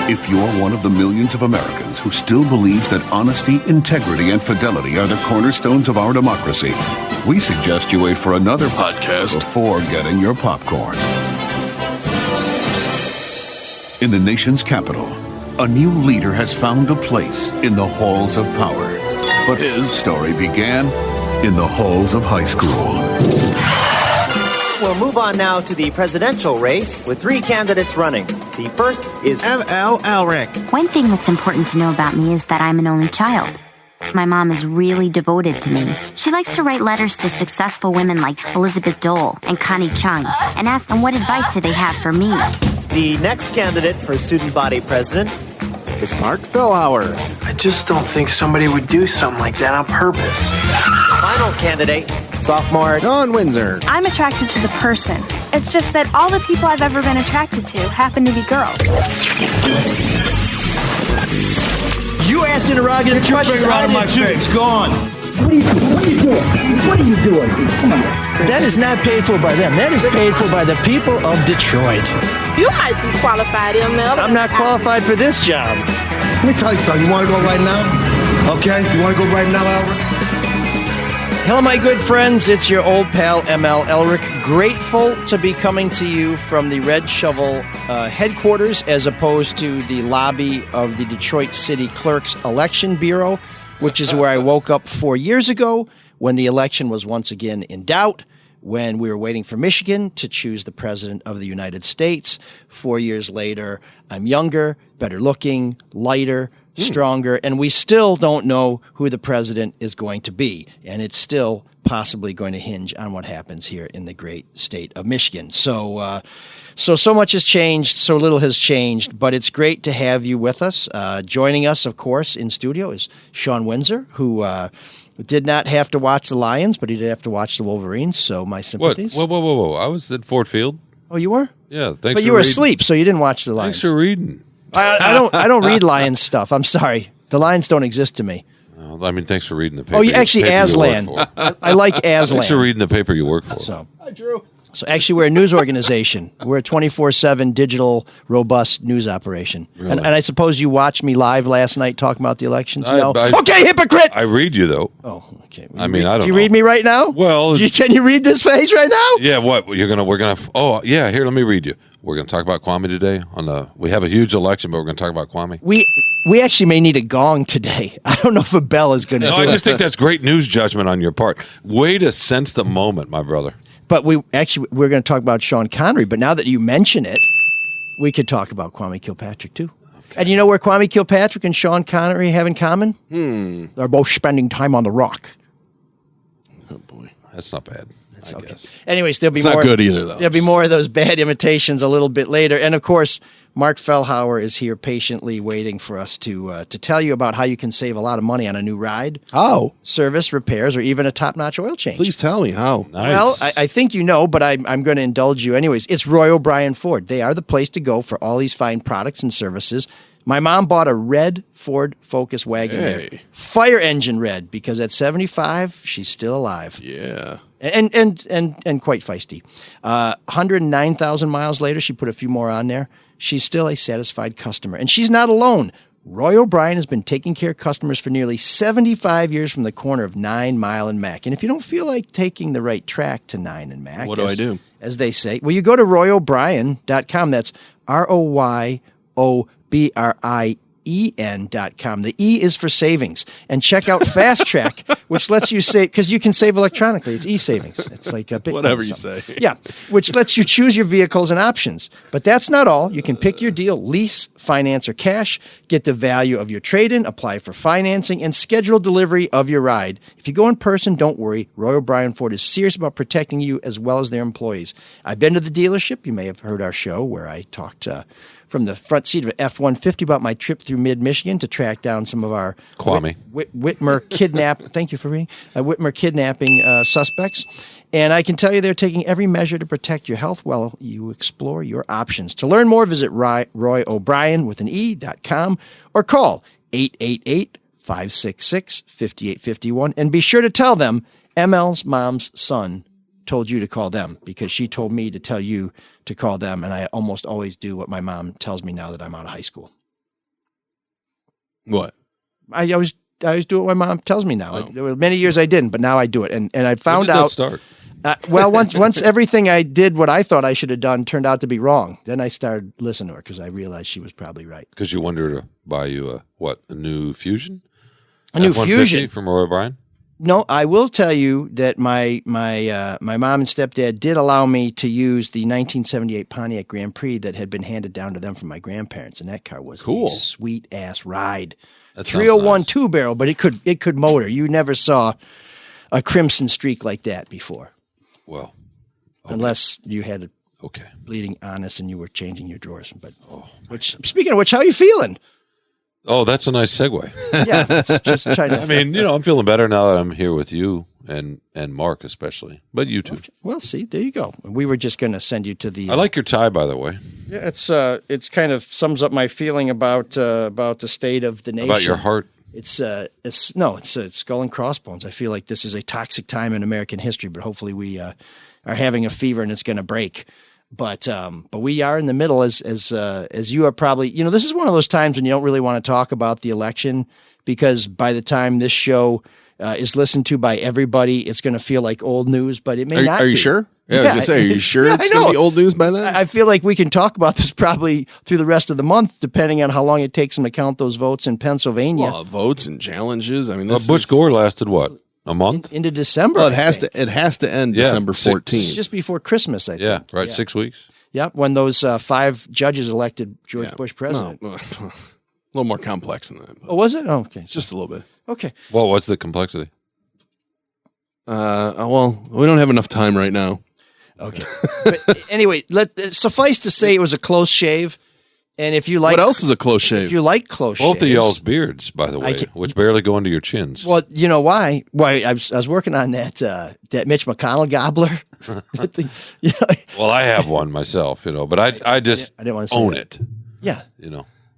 If you're one of the millions of Americans who still believes that honesty, integrity, and fidelity are the cornerstones of our democracy, we suggest you wait for another podcast before getting your popcorn. In the nation's capital, a new leader has found a place in the halls of power. But his story began in the halls of high school. We'll move on now to the presidential race with 3 candidates running. The first is M.L. Elric. One thing that's important to know about me is that I'm an only child. My mom is really devoted to me. She likes to write letters to successful women like Elizabeth Dole and Connie Chung and ask them what advice do they have for me. The next candidate for student body president is Mark Fellhauer. I just don't think somebody would do something like that on purpose. Final candidate, sophomore John Windsor. I'm attracted to the person. It's just that all the people I've ever been attracted to happen to be girls. You asked interrogative questions out of my face. It's gone. What are you doing? What are you doing? Come on. That is not paid for by them. That is paid for by the people of Detroit. You might be qualified, ML. I'm not qualified for this job. Let me tell you something. You want to go right now? Okay? You want to go right now, Albert? Hello, my good friends. It's your old pal, ML Elric. Grateful to be coming to you from the Red Shovel headquarters as opposed to the lobby of the Detroit City Clerk's Election Bureau, which is where I woke up 4 years ago when the election was once again in doubt, when we were waiting for Michigan to choose the president of the United States. 4 years later, I'm younger, better looking, lighter, stronger, and we still don't know who the president is going to be. And it's still possibly going to hinge on what happens here in the great state of Michigan. So much has changed, so little has changed, but it's great to have you with us. Joining us, of course, in studio is Sean Windsor, who did not have to watch the Lions, but he did have to watch the Wolverines, so my sympathies. Whoa. I was at Ford Field. Oh, you were? Yeah, thanks but for you were reading. asleep, so you didn't watch the Lions. Thanks for reading. I don't read Lions stuff. I'm sorry. The Lions don't exist to me. I mean, thanks for reading the paper. Oh, actually, Aslan. I like Aslan. Thanks for reading the paper you work for. Hi, Drew. So actually, we're a news organization. We're a 24/7 digital, robust news operation. Really? And I suppose you watched me live last night talking about the elections? No? I- Okay, hypocrite! I read you, though. Oh, okay. I mean, I don't know. Do you read me right now? Well... Can you read this face right now? Yeah, what? We're gonna... Oh, yeah, here, let me read you. We're going to talk about Kwame today. We have a huge election, but we're going to talk about Kwame. We actually may need a gong today. I don't know if a bell is going to do I it. just think that's great news judgment on your part. Way to sense the moment, my brother. But we're going to talk about Sean Connery. But now that you mention it, we could talk about Kwame Kilpatrick, too. Okay. And you know where Kwame Kilpatrick and Sean Connery have in common? They're both spending time on the rock. Oh, boy. That's not bad. That's okay. Anyways, there'll be it's more. Not good either, though. There'll be more of those bad imitations a little bit later. And, of course, Mark Fellhauer is here patiently waiting for us to tell you about how you can save a lot of money on a new ride. How? Service, repairs, or even a top-notch oil change. Please tell me how. Nice. Well, I think you know, but I'm going to indulge you anyways. It's Roy O'Brien Ford. They are the place to go for all these fine products and services. My mom bought a red Ford Focus wagon there. Fire engine red, because at 75, she's still alive. Yeah. And quite feisty. 109,000 miles later, she put a few more on there. She's still a satisfied customer. And she's not alone. Roy O'Brien has been taking care of customers for nearly 75 years from the corner of 9 Mile and Mack. And if you don't feel like taking the right track to 9 and Mack, what do I do? As they say, well, you go to royobrien.com. That's ROYOBRIEN.com. The E is for savings. And check out Fast Track, which lets you save, because you can save electronically. It's e-savings. It's like a Bitcoin. Whatever you say. Yeah, which lets you choose your vehicles and options. But that's not all. You can pick your deal, lease, finance, or cash, get the value of your trade-in, apply for financing, and schedule delivery of your ride. If you go in person, don't worry. Roy O'Brien Ford is serious about protecting you as well as their employees. I've been to the dealership. You may have heard our show where I talked from the front seat of an F-150 about my trip through mid-Michigan to track down some of our Kwame Whitmer thank you for reading, Whitmer kidnapping suspects. And I can tell you they're taking every measure to protect your health while you explore your options. To learn more, visit RoyO'Brien.com or call 888-566-5851. And be sure to tell them ML's mom's son told you to call them, because she told me to tell you to call them, and I almost always do what my mom tells me now that I'm out of high school. What? I always do what my mom tells me now. There were many years I didn't, but now I do it. And I found When did out. that start? Well, once everything I did, what I thought I should have done, turned out to be wrong. Then I started listening to her because I realized she was probably right. Because you wanted her to buy you a new Fusion? A new F-150 Fusion from Roy O'Brien? No, I will tell you that my mom and stepdad did allow me to use the 1978 Pontiac Grand Prix that had been handed down to them from my grandparents, and that car was a sweet ass ride. That 301 nice. 2-barrel, but it could motor. You never saw a crimson streak like that before. Well, unless you had a okay bleeding honest and you were changing your drawers. But speaking of which, how are you feeling? Oh, that's a nice segue. Yeah, just trying to. I mean, I'm feeling better now that I'm here with you and Mark especially, but you too. Okay. Well, see, there you go. We were just going to send you to the. I like your tie, by the way. Yeah, it's kind of sums up my feeling about the state of the nation. About your heart. It's skull and crossbones. I feel like this is a toxic time in American history, but hopefully we are having a fever and it's going to break. But we are in the middle as you are probably, this is one of those times when you don't really want to talk about the election because by the time this show is listened to by everybody, it's going to feel like old news, but it may not be. Are you sure? Yeah, I was going to say, are you sure it's going to be old news by then? I feel like we can talk about this probably through the rest of the month, depending on how long it takes them to count those votes in Pennsylvania. Well, votes and challenges. I mean, Bush Gore lasted what? A month? Into December. Well, it has to end December 14th. Just before Christmas, I think. Yeah, right. Yeah. 6 weeks. Yep, when those 5 judges elected George Bush president. No, a little more complex than that. Oh, was it? Oh, okay. Just a little bit. Okay. Well, what's the complexity? Well, we don't have enough time right now. Okay. But anyway, suffice to say it was a close shave. And if you like, what else is a close shave? If you like close shaves, both of y'all's beards, by the way, which barely go into your chins. Well, you know why? Why I was working on that Mitch McConnell gobbler. Well, I have one myself, but I just I didn't want to own it. Yeah,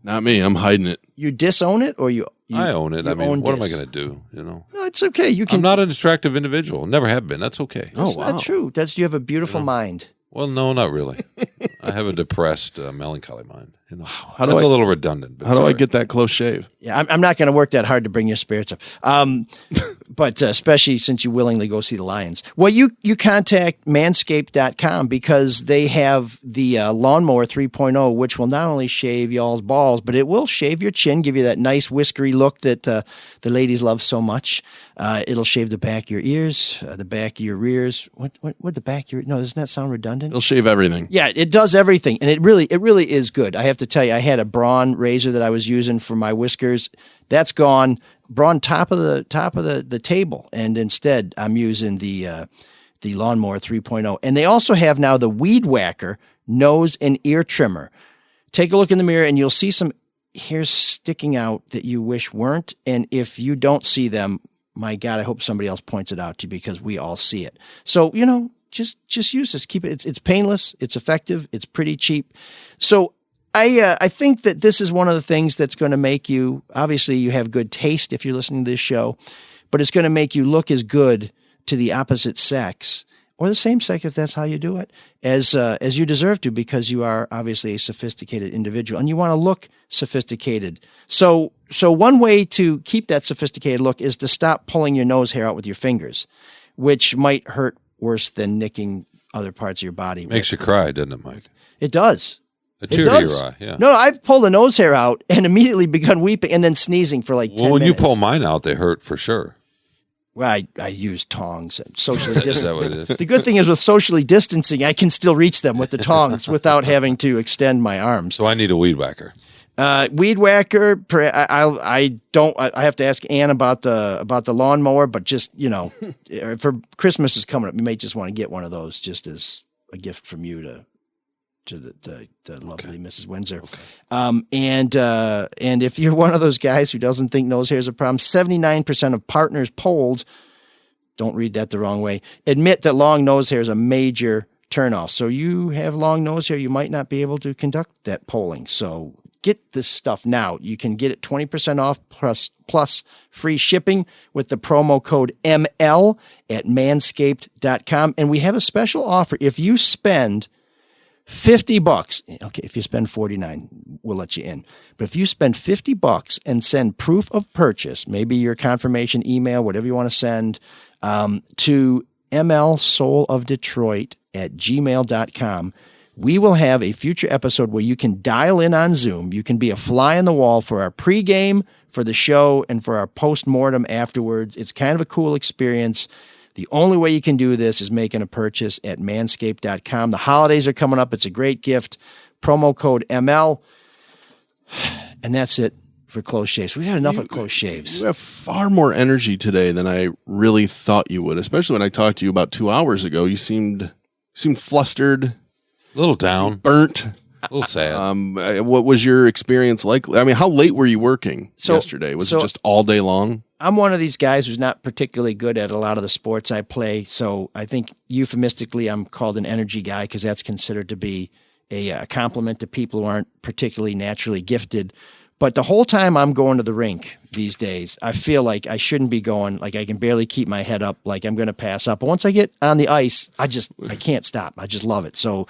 not me. I'm hiding it. You disown it, or you I own it. I mean, what am I going to do? No, it's okay. You can. I'm not an attractive individual. Never have been. That's okay. That's not true. You have a beautiful mind. Well, no, not really. I have a depressed, melancholy mind. That's a little redundant. How do I get that close shave? Yeah, I'm not going to work that hard to bring your spirits up. But especially since you willingly go see the Lions. Well, you contact manscaped.com because they have the Lawnmower 3.0, which will not only shave y'all's balls, but it will shave your chin, give you that nice whiskery look that the ladies love so much. It'll shave the back of your ears, the back of your rears. What the back of your... No, doesn't that sound redundant? It'll shave everything. Yeah, it does everything. And it really is good. I have to tell you, I had a Braun razor that I was using for my whiskers. That's gone. Braun top of the table. And instead, I'm using the Lawnmower 3.0. And they also have now the Weed Whacker nose and ear trimmer. Take a look in the mirror and you'll see some hairs sticking out that you wish weren't. And if you don't see them, my God, I hope somebody else points it out to you because we all see it. So, just use this. Keep it. It's painless. It's effective. It's pretty cheap. So I think that this is one of the things that's going to make you, obviously you have good taste if you're listening to this show, but it's going to make you look as good to the opposite sex or the same sex, if that's how you do it, as you deserve to, because you are obviously a sophisticated individual and you want to look sophisticated. So one way to keep that sophisticated look is to stop pulling your nose hair out with your fingers, which might hurt worse than nicking other parts of your body. Makes you cry, doesn't it, Mike? It does. A tear to your eye, yeah. No, I've pulled a nose hair out and immediately begun weeping and then sneezing for like 10 minutes. Well, when you pull mine out, they hurt for sure. Well, I use tongs and socially Is that what it is? The good thing is with socially distancing, I can still reach them with the tongs without having to extend my arms. So I need a weed whacker. Weed whacker. I have to ask Ann about the lawnmower, but just for Christmas is coming up, you may just want to get one of those just as a gift from you to the lovely Mrs. Windsor. Okay. And if you're one of those guys who doesn't think nose hair is a problem, 79% of partners polled, don't read that the wrong way, admit that long nose hair is a major turnoff. So you have long nose hair, you might not be able to conduct that polling. So get this stuff now. You can get it 20% off plus free shipping with the promo code ML at manscaped.com. And we have a special offer. If you spend $50. Okay, if you spend $49, we'll let you in. But if you spend $50 and send proof of purchase, maybe your confirmation email, whatever you want to send, to mlsoulofdetroit@gmail.com, we will have a future episode where you can dial in on Zoom. You can be a fly on the wall for our pregame, for the show, and for our post-mortem afterwards. It's kind of a cool experience. The only way you can do this is making a purchase at manscaped.com. The holidays are coming up. It's a great gift. Promo code ML. And that's it for close shaves. We've had enough of close shaves. You have far more energy today than I really thought you would, especially when I talked to you about 2 hours ago. You seemed flustered. A little down. Burnt. A little sad. What was your experience like? I mean, how late were you working yesterday? Was it just all day long? I'm one of these guys who's not particularly good at a lot of the sports I play, so I think euphemistically I'm called an energy guy because that's considered to be a compliment to people who aren't particularly naturally gifted. But the whole time I'm going to the rink these days, I feel like I shouldn't be going, like I can barely keep my head up, like I'm going to pass up. But once I get on the ice, I can't stop. I just love it. So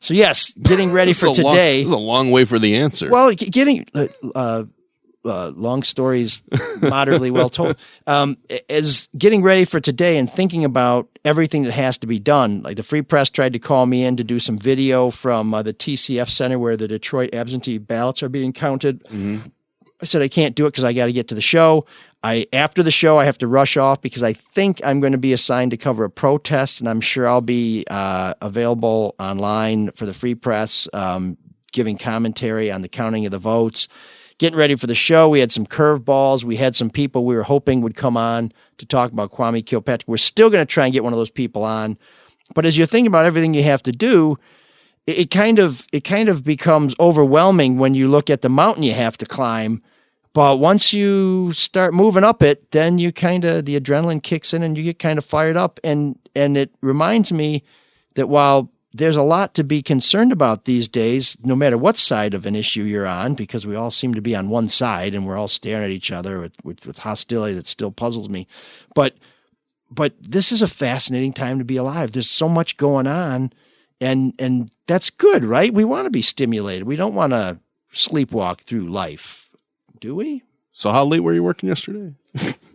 yes, getting ready for today. This is a long way for the answer. Well, getting long stories moderately well told. As getting ready for today and thinking about everything that has to be done, like the Free Press tried to call me in to do some video from the TCF Center where the Detroit absentee ballots are being counted. Mm-hmm. I said I can't do it because I got to get to the show. After the show, I have to rush off because I think I'm going to be assigned to cover a protest, and I'm sure I'll be available online for the Free Press, giving commentary on the counting of the votes. Getting ready for the show, we had some curveballs. We had some people we were hoping would come on to talk about Kwame Kilpatrick. We're still going to try and get one of those people on. But as you're thinking about everything you have to do, it kind of becomes overwhelming when you look at the mountain you have to climb. But once you start moving up it, then the adrenaline kicks in and you get kind of fired up. And it reminds me that while there's a lot to be concerned about these days, no matter what side of an issue you're on, because we all seem to be on one side and we're all staring at each other with hostility that still puzzles me. But this is a fascinating time to be alive. There's so much going on, and that's good, right? We want to be stimulated. We don't want to sleepwalk through life, do we? So how late were you working yesterday?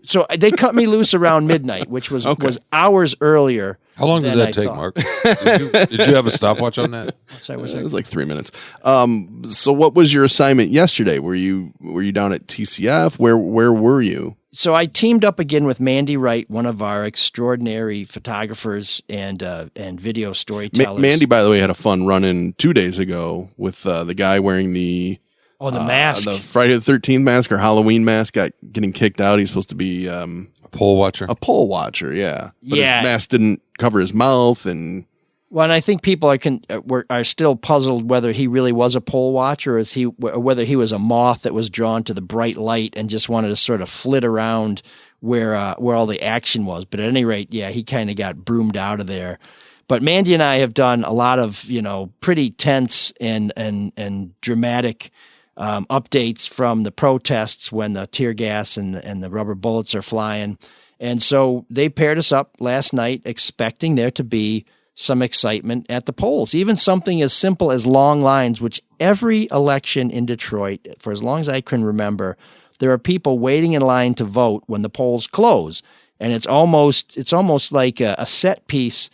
So they cut me loose around midnight, which was hours earlier. How long did that take, Mark? Did you have a stopwatch on that? It was like 3 minutes. So what was your assignment yesterday? Were you down at TCF? Where were you? So I teamed up again with Mandy Wright, one of our extraordinary photographers and video storytellers. Mandy, by the way, had a fun run-in 2 days ago with the guy wearing the mask. The Friday the 13th mask or Halloween mask getting kicked out. He's supposed to be a poll watcher. A poll watcher, yeah. But his mask didn't cover his mouth, and I think people are still puzzled whether he really was a poll watcher or whether he was a moth that was drawn to the bright light and just wanted to sort of flit around where all the action was. But at any rate, he kind of got broomed out of there. But Mandy and I have done a lot of pretty tense and dramatic updates from the protests when the tear gas and the rubber bullets are flying. And so they paired us up last night expecting there to be some excitement at the polls, even something as simple as long lines, which every election in Detroit, for as long as I can remember, there are people waiting in line to vote when the polls close. And it's almost like a set piece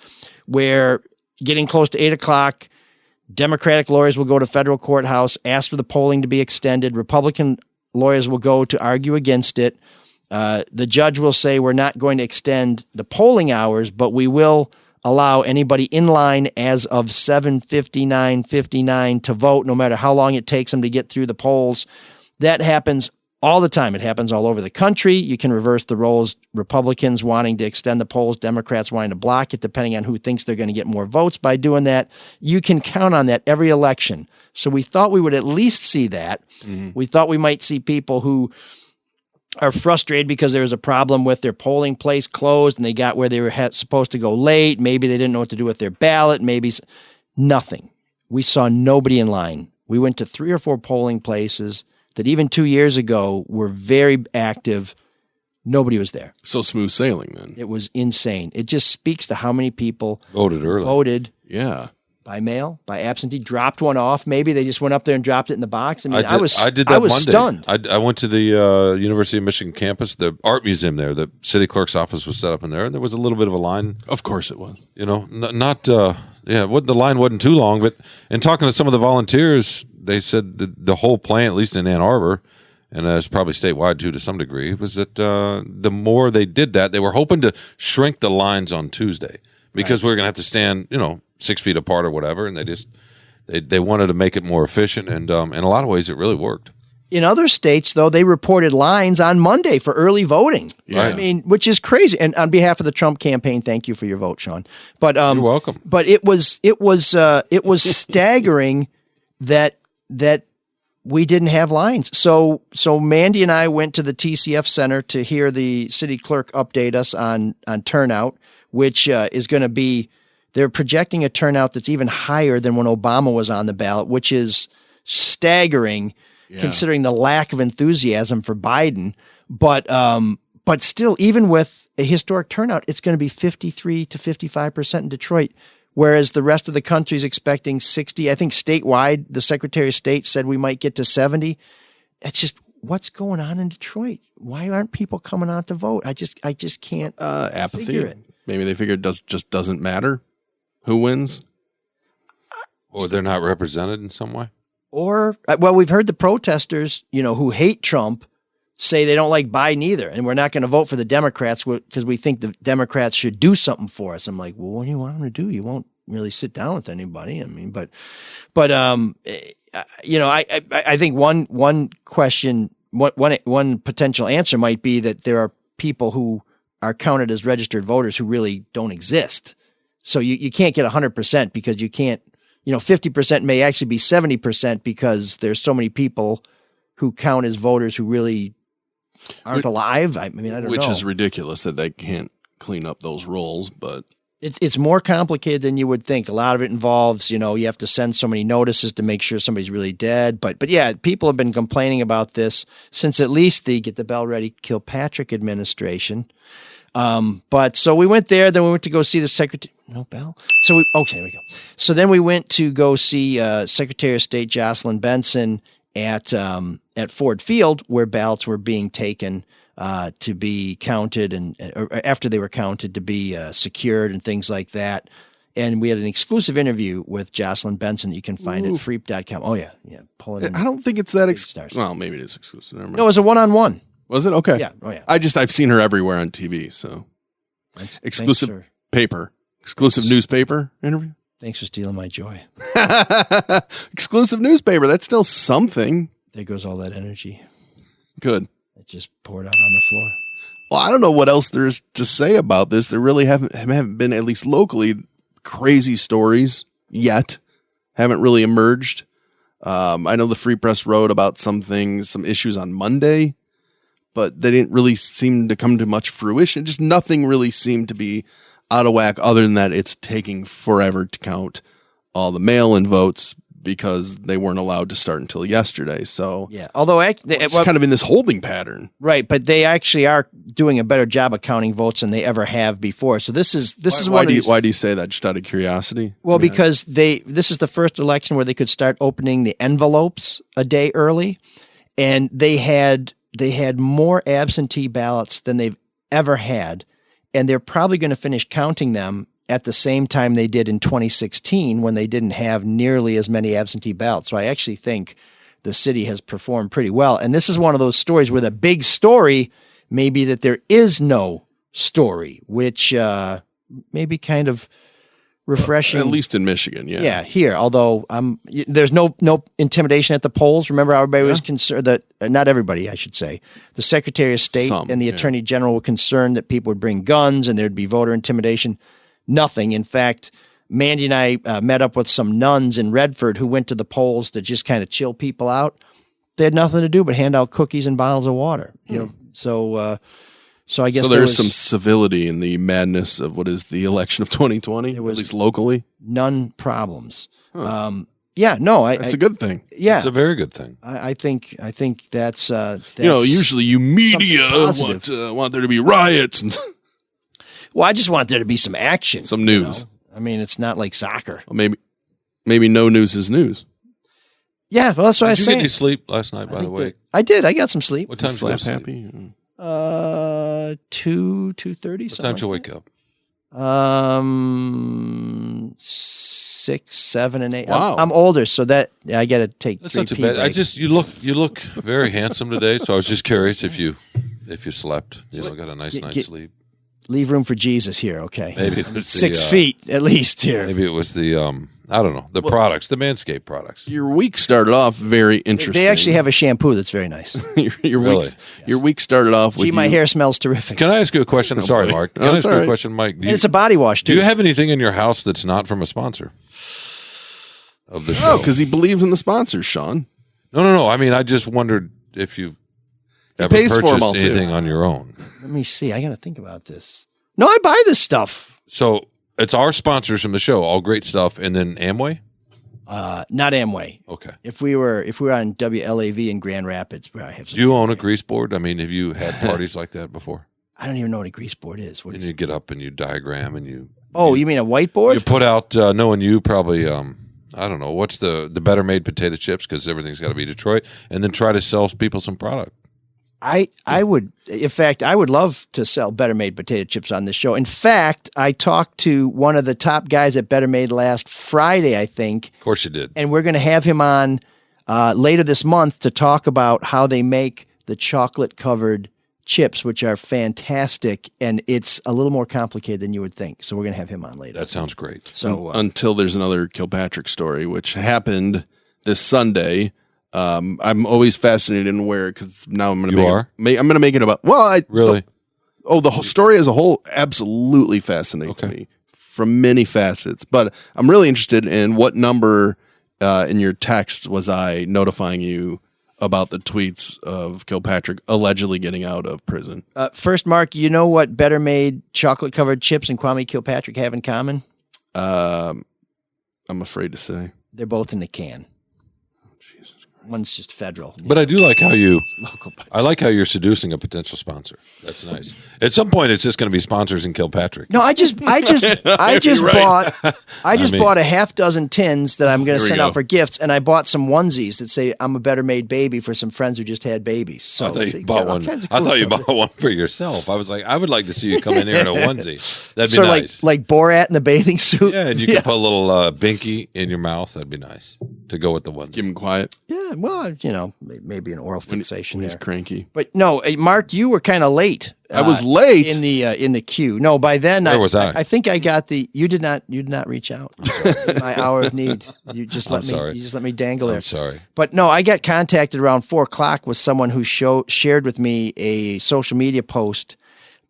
where getting close to 8 o'clock, Democratic lawyers will go to federal courthouse, ask for the polling to be extended. Republican lawyers will go to argue against it. The judge will say we're not going to extend the polling hours, but we will allow anybody in line as of 7:59 to vote, no matter how long it takes them to get through the polls. That happens all the time. It happens all over the country. You can reverse the roles, Republicans wanting to extend the polls, Democrats wanting to block it, depending on who thinks they're going to get more votes by doing that. You can count on that every election. So we thought we would at least see that. Mm-hmm. We thought we might see people who are frustrated because there was a problem with their polling place closed and they got where they were supposed to go late. Maybe they didn't know what to do with their ballot. Maybe nothing. We saw nobody in line. We went to 3 or 4 polling places that even 2 years ago were very active. Nobody was there. So smooth sailing then. It was insane. It just speaks to how many people voted early. Voted. Yeah. By mail, by absentee, dropped one off. Maybe they just went up there and dropped it in the box. I mean, I was did that Monday. stunned. I went to the University of Michigan campus, the art museum there. The city clerk's office was set up in there, and there was a little bit of a line. Of course it was. You know, the line wasn't too long, but in talking to some of the volunteers, they said the whole plan, at least in Ann Arbor, and it's probably statewide too to some degree, was that the more they did that, they were hoping to shrink the lines on Tuesday because we were going to have to stand, 6 feet apart or whatever, and they wanted to make it more efficient, and in a lot of ways it really worked. In other states, though, they reported lines on Monday for early voting. Yeah. I mean, which is crazy. And on behalf of the Trump campaign, thank you for your vote, Sean. But you're welcome. But it was staggering that we didn't have lines. So Mandy and I went to the TCF Center to hear the city clerk update us on turnout, which is going to be. They're projecting a turnout that's even higher than when Obama was on the ballot, which is staggering considering the lack of enthusiasm for Biden. But still, even with a historic turnout, it's going to be 53 to 55% in Detroit, whereas the rest of the country is expecting 60. I think statewide, the Secretary of State said we might get to 70. It's just what's going on in Detroit? Why aren't people coming out to vote? I just can't apathy. figure it. Maybe they figure it just doesn't matter who wins, or they're not represented in some way. Or, well, we've heard the protesters, who hate Trump say they don't like Biden either. And we're not going to vote for the Democrats because we think the Democrats should do something for us. I'm like, well, what do you want them to do? You won't really sit down with anybody. I mean, I think one question, one potential answer might be that there are people who are counted as registered voters who really don't exist. So you can't get 100% because you can't, 50% may actually be 70% because there's so many people who count as voters who really aren't alive. I mean, I don't know. Which is ridiculous that they can't clean up those rolls, but it's more complicated than you would think. A lot of it involves, you have to send so many notices to make sure somebody's really dead. But yeah, people have been complaining about this since at least the Get the Bell Ready Kilpatrick administration. But so we went there, then we went to go see the secretary. No bell. Okay, there we go. So then we went to go see Secretary of State Jocelyn Benson at Ford Field, where ballots were being taken to be counted, or after they were counted to be secured and things like that. And we had an exclusive interview with Jocelyn Benson that you can find at freep.com. Oh yeah. Pull it in. I don't think it's that exclusive. Well, maybe it is exclusive. No, it was a one-on-one. Was it? Okay. Yeah. Oh yeah. I've seen her everywhere on TV. So exclusive paper, exclusive newspaper interview. Thanks for stealing my joy. Exclusive newspaper. That's still something. There goes all that energy. Good. It just poured out on the floor. Well, I don't know what else there's to say about this. There really haven't been, at least locally, crazy stories yet. Haven't really emerged. I know the Free Press wrote about some issues on Monday, but they didn't really seem to come to much fruition. Just nothing really seemed to be out of whack other than that it's taking forever to count all the mail-in votes because they weren't allowed to start until yesterday. So yeah, although it's kind of in this holding pattern, right? But they actually are doing a better job of counting votes than they ever have before. So this is why do you say that? Just out of curiosity? Well, because this is the first election where they could start opening the envelopes a day early, and they had more absentee ballots than they've ever had, and they're probably going to finish counting them at the same time they did in 2016 when they didn't have nearly as many absentee ballots. So I actually think the city has performed pretty well. And this is one of those stories where the big story may be that there is no story, which may be kind of refreshing. At least in Michigan, yeah. Yeah, here. Although there's no intimidation at the polls. Remember, everybody was concerned that not everybody, I should say. The Secretary of State and the Attorney General were concerned that people would bring guns and there'd be voter intimidation. Nothing. In fact, Mandy and I met up with some nuns in Redford who went to the polls to just kind of chill people out. They had nothing to do but hand out cookies and bottles of water. So I guess there's some civility in the madness of what is the election of 2020, at least locally. None problems. Huh. That's a good thing. Yeah, it's a very good thing. I think that's usually you media want there to be riots and. Well, I just want there to be some action, some news. I mean, it's not like soccer. Well, maybe no news is news. Yeah, well, that's what I was Did you saying. get any sleep last night, by the way? I did. I got some sleep. What time did you go to sleep? Happy? 2:30. What time did you wake up? 6, 7, and 8. Wow. I'm older, so that I got to take. That's not too bad. You look very handsome today, so I was just curious if you slept. Got a nice night's sleep. Leave room for Jesus here, okay? Maybe it was 6 feet at least here. Maybe it was the I don't know, the products, the Manscaped products. Your week started off very interesting. They actually have a shampoo that's very nice. your week started off with my hair smells terrific. Can I ask you a question? I'm sorry, Mark. Can I ask you a question, Mike? And it's a body wash too. Do you have anything in your house that's not from a sponsor of the show? Oh, because he believes in the sponsors, Sean. No. I mean, I just wondered if you ever purchased anything on your own. Let me see. I got to think about this. No, I buy this stuff. So it's our sponsors from the show, all great stuff, and then Amway. Not Amway. Okay. If we were on WLAV in Grand Rapids, where I have. Do you own a grease board? I mean, have you had parties like that before? I don't even know what a grease board is. You get up and you diagram and you. Oh, you mean a whiteboard? You put out, knowing you probably. I don't know what's the better made potato chips because everything's got to be Detroit, and then try to sell people some product. I would, in fact, I would love to sell Better Made potato chips on this show. In fact, I talked to one of the top guys at Better Made last Friday, I think. Of course you did. And we're going to have him on later this month to talk about how they make the chocolate-covered chips, which are fantastic. And it's a little more complicated than you would think. So we're going to have him on later. That sounds great. So until there's another Kilpatrick story, which happened this Sunday. I'm always fascinated in where because now I'm going to I'm going to make it about. Well, the whole story as a whole absolutely fascinates me from many facets. But I'm really interested in what number in your text was I notifying you about the tweets of Kilpatrick allegedly getting out of prison. First, Mark, you know what Better Made chocolate covered chips and Kwame Kilpatrick have in common? I'm afraid to say they're both in the can. One's just federal. But I do like how local. I like how you're seducing a potential sponsor. That's nice. At some point, it's just going to be sponsors in Kilpatrick. No, I just bought a half dozen tins that I'm going to send out for gifts, and I bought some onesies that say "I'm a Better Made baby" for some friends who just had babies. So I thought you bought one. You bought one for yourself. I was like, I would like to see you come in here in a onesie. That'd be nice. Like Borat in the bathing suit. Yeah, and you can put a little binky in your mouth. That'd be nice to go with the onesie. Keep him quiet. Yeah, well, maybe an oral fixation when he's cranky. But no, Mark, you were kind of late. I was late in the queue. No, by then where was I? I think I got the. You did not reach out in my hour of need. You just let me. You just let me dangle there. I'm sorry. But no, I got contacted around 4:00 with someone who shared with me a social media post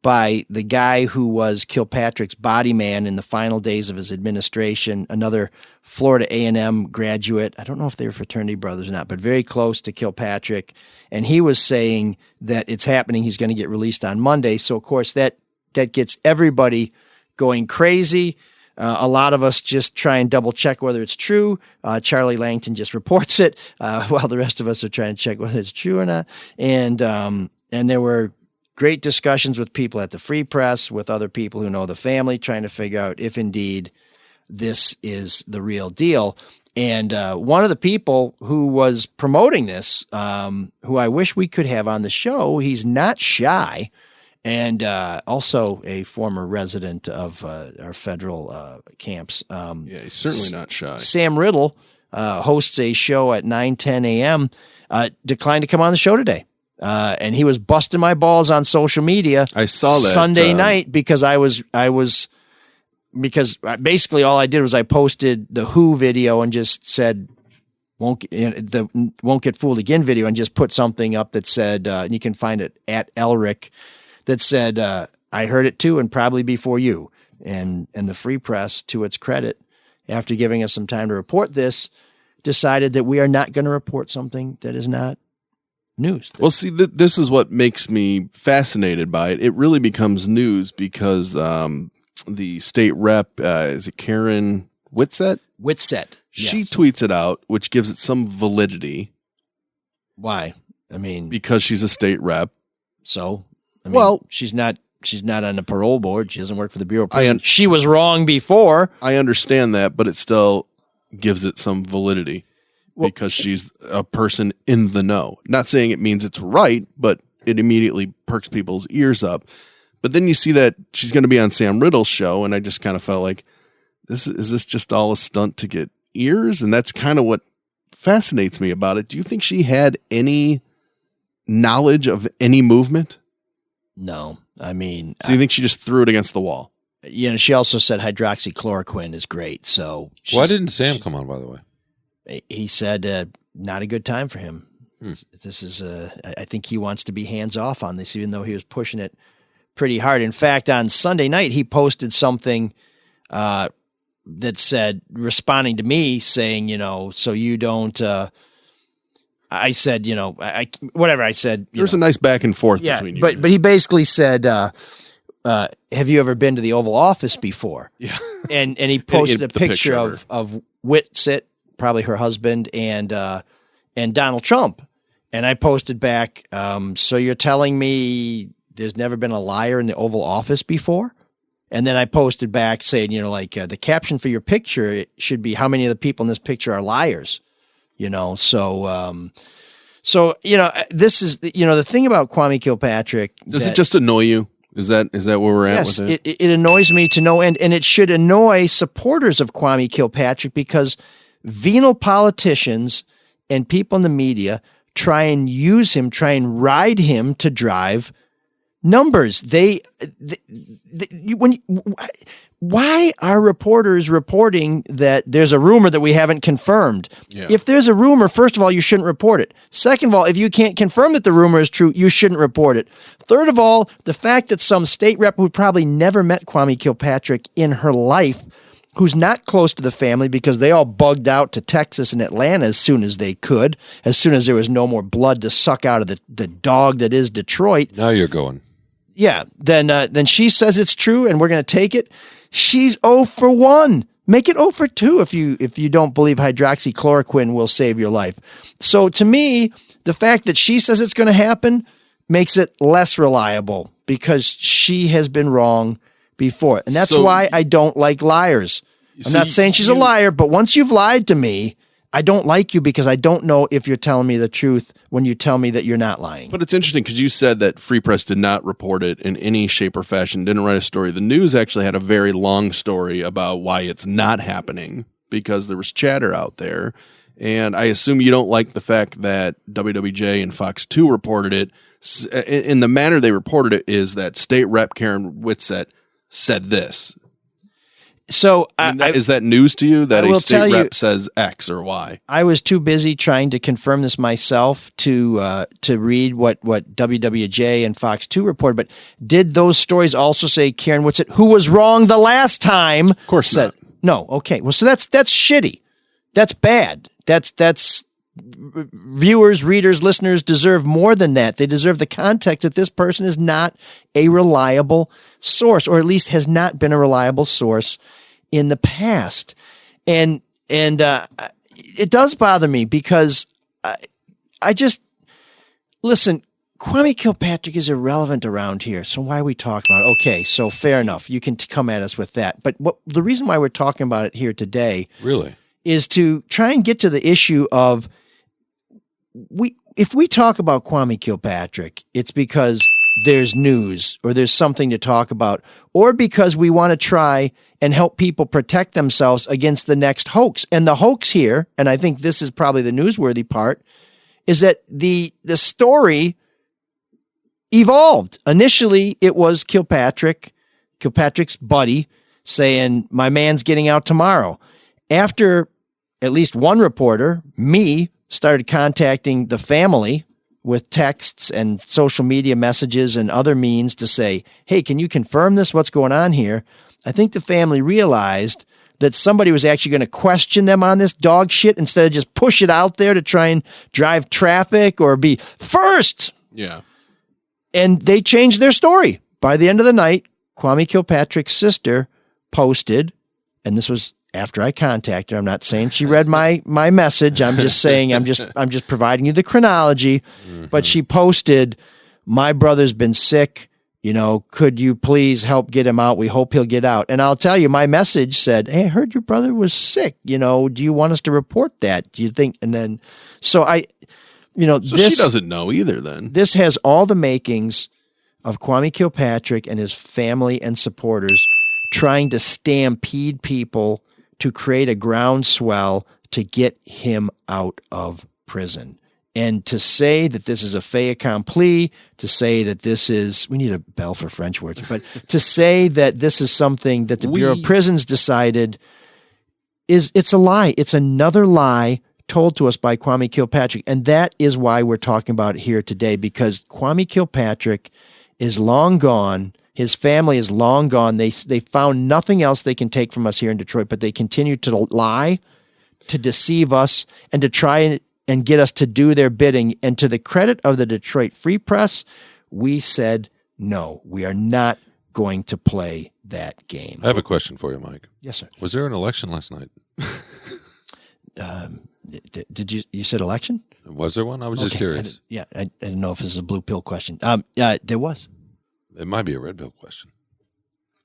by the guy who was Kilpatrick's body man in the final days of his administration, another Florida A&M graduate. I don't know if they were fraternity brothers or not, but very close to Kilpatrick. And he was saying that it's happening. He's going to get released on Monday. So, of course, that gets everybody going crazy. A lot of us just try and double check whether it's true. Charlie Langton just reports it while the rest of us are trying to check whether it's true or not. And there were great discussions with people at the Free Press, with other people who know the family, trying to figure out if indeed this is the real deal. And one of the people who was promoting this, who I wish we could have on the show, he's not shy, and also a former resident of our federal camps. He's certainly not shy. Sam Riddle hosts a show at 9:10 a.m., declined to come on the show today. And he was busting my balls on social media. I saw that Sunday night because because basically all I did was I posted the Who video and just said won't get fooled again video and just put something up that said and you can find it at Elric that said I heard it too and probably before you. And the Free Press, to its credit, after giving us some time to report this, decided that we are not going to report something that is not news. Well, see, this is what makes me fascinated by it. It really becomes news because the state rep, is it Karen Whitsett? Whitsett. She Yes. tweets it out, which gives it some validity. Why? I mean, because she's a state rep. So, she's not on the parole board. She doesn't work for the Bureau of Prisons. She was wrong before. I understand that, but it still gives it some validity because she's a person in the know. Not saying it means it's right, but it immediately perks people's ears up. But then you see that she's going to be on Sam Riddle's show, and I just kind of felt like, is this just all a stunt to get ears? And that's kind of what fascinates me about it. Do you think she had any knowledge of any movement? No. I mean... So you think she just threw it against the wall? She also said hydroxychloroquine is great, so... Why didn't Sam come on, by the way? He said not a good time for him. This is I think he wants to be hands off on this, even though he was pushing it pretty hard. In fact, on Sunday night, he posted something that said, responding to me, saying, so you don't. I said, whatever I said. There's a nice back and forth between you. But he basically said, have you ever been to the Oval Office before? Yeah. And he posted a picture of Whitsitt, probably her husband, and Donald Trump. And I posted back, so you're telling me there's never been a liar in the Oval Office before? And then I posted back saying, the caption for your picture, it should be how many of the people in this picture are liars, So, this is, the thing about Kwame Kilpatrick. Does it just annoy you? Is that where we're at with it? It annoys me to no end, and it should annoy supporters of Kwame Kilpatrick because venal politicians and people in the media try and use him, try and ride him to drive numbers. Why are reporters reporting that there's a rumor that we haven't confirmed? Yeah. If there's a rumor, first of all, you shouldn't report it. Second of all, if you can't confirm that the rumor is true, you shouldn't report it. Third of all, the fact that some state rep who probably never met Kwame Kilpatrick in her life, who's not close to the family because they all bugged out to Texas and Atlanta as soon as they could, as soon as there was no more blood to suck out of the dog that is Detroit. Now you're going. Yeah, then she says it's true and we're going to take it. She's 0 for 1. Make it 0 for 2 if you don't believe hydroxychloroquine will save your life. So to me, the fact that she says it's going to happen makes it less reliable because she has been wrong before. And that's why I don't like liars. I'm not saying she's a liar, but once you've lied to me, I don't like you because I don't know if you're telling me the truth when you tell me that you're not lying. But it's interesting because you said that Free Press did not report it in any shape or fashion, didn't write a story. The news actually had a very long story about why it's not happening because there was chatter out there. And I assume you don't like the fact that WWJ and Fox 2 reported it. In the manner they reported it is that State Rep Karen Whitsitt said this. So is that news to you that a state rep says X or Y? I was too busy trying to confirm this myself to read what WWJ and Fox 2 reported. But did those stories also say Karen Whitsitt, who was wrong the last time? Of course not. No. Okay. Well, so that's shitty. That's bad. That's viewers, readers, listeners deserve more than that. They deserve the context that this person is not a reliable source, or at least has not been a reliable source in the past. And it does bother me because I just listen. Kwame Kilpatrick is irrelevant around here, so why are we talking about it? Okay, so fair enough. You can come at us with that. But the reason why we're talking about it here today really is to try and get to the issue of if we talk about Kwame Kilpatrick, it's because there's news or there's something to talk about, or because we want to try and help people protect themselves against the next hoax. And the hoax here, and I think this is probably the newsworthy part, is that the story evolved. Initially, it was Kilpatrick's buddy saying, my man's getting out tomorrow. After at least one reporter, me, started contacting the family with texts and social media messages and other means to say, hey, can you confirm this? What's going on here? I think the family realized that somebody was actually going to question them on this dog shit instead of just push it out there to try and drive traffic or be first. Yeah. And they changed their story. By the end of the night, Kwame Kilpatrick's sister posted, and this was after I contacted her. I'm not saying she read my message. I'm just saying I'm just providing you the chronology. Mm-hmm. But she posted, my brother's been sick could you please help get him out? We hope he'll get out. And I'll tell you, my message said, hey, I heard your brother was sick. Do you want us to report that? Do you think? And then, so she doesn't know either then. This has all the makings of Kwame Kilpatrick and his family and supporters trying to stampede people to create a groundswell to get him out of prison. And to say that this is a fait accompli, to say that this is, we need a bell for French words, but to say that this is something that the Bureau of Prisons decided it's a lie. It's another lie told to us by Kwame Kilpatrick. And that is why we're talking about it here today, because Kwame Kilpatrick is long gone. His family is long gone. They found nothing else they can take from us here in Detroit, but they continue to lie, to deceive us, and to try and get us to do their bidding. And to the credit of the Detroit Free Press, we said, no, we are not going to play that game. I have a question for you, Mike. Yes, sir. Was there an election last night? Did you said election? Was there one? I was just curious. I didn't know if this is a blue pill question. There was. It might be a red pill question.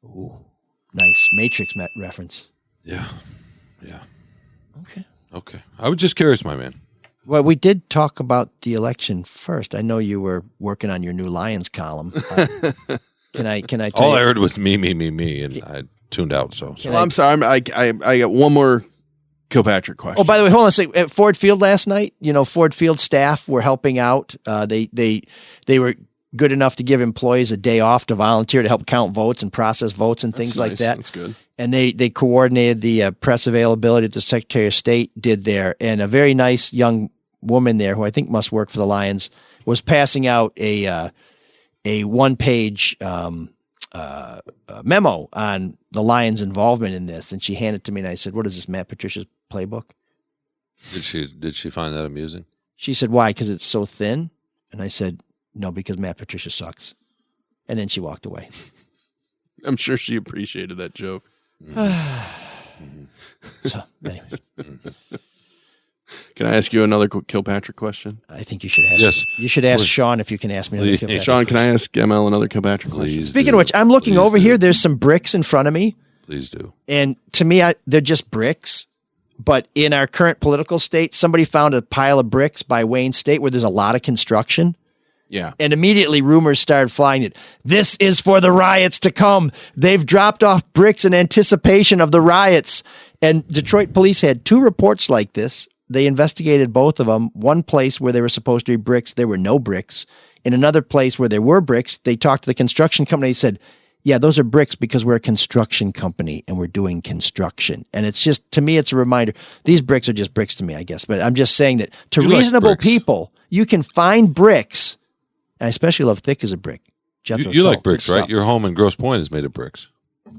Ooh, nice Matrix reference. Yeah. Okay. I was just curious, my man. Well, we did talk about the election first. I know you were working on your new Lions column. Can I tell you? All I heard was me, and I tuned out. So I'm sorry. I got one more Kilpatrick question. Oh, by the way, hold on a second. At Ford Field last night, Ford Field staff were helping out. They were good enough to give employees a day off to volunteer to help count votes and process votes and things like that. That's good. And they coordinated the press availability that the Secretary of State did there. And a very nice young woman there, who I think must work for the Lions, was passing out a one-page memo on the Lions' involvement in this. And she handed it to me, and I said, "What is this, Matt Patricia's playbook?" Did she find that amusing? She said, "Why? Because it's so thin?" And I said, "No, because Matt Patricia sucks." And then she walked away. I'm sure she appreciated that joke. So, anyways. Can I ask you another Kilpatrick question? I think you should ask. Yes. You should ask Sean if you can ask me another Kilpatrick. Sean, can I ask ML another Kilpatrick question? Speaking of which, I'm looking over here. There's some bricks in front of me. Please do. And to me, they're just bricks. But in our current political state, somebody found a pile of bricks by Wayne State where there's a lot of construction. Yeah. And immediately rumors started flying that this is for the riots to come. They've dropped off bricks in anticipation of the riots. And Detroit police had 2 reports like this. They investigated both of them. One place where there were supposed to be bricks, there were no bricks. In another place where there were bricks, they talked to the construction company. They said, yeah, those are bricks because we're a construction company and we're doing construction. And it's just, to me, it's a reminder. These bricks are just bricks to me, I guess. But I'm just saying that to reasonable people, you can find bricks. And I especially love thick as a brick. You like bricks, right? Your home in Grosse Pointe is made of bricks.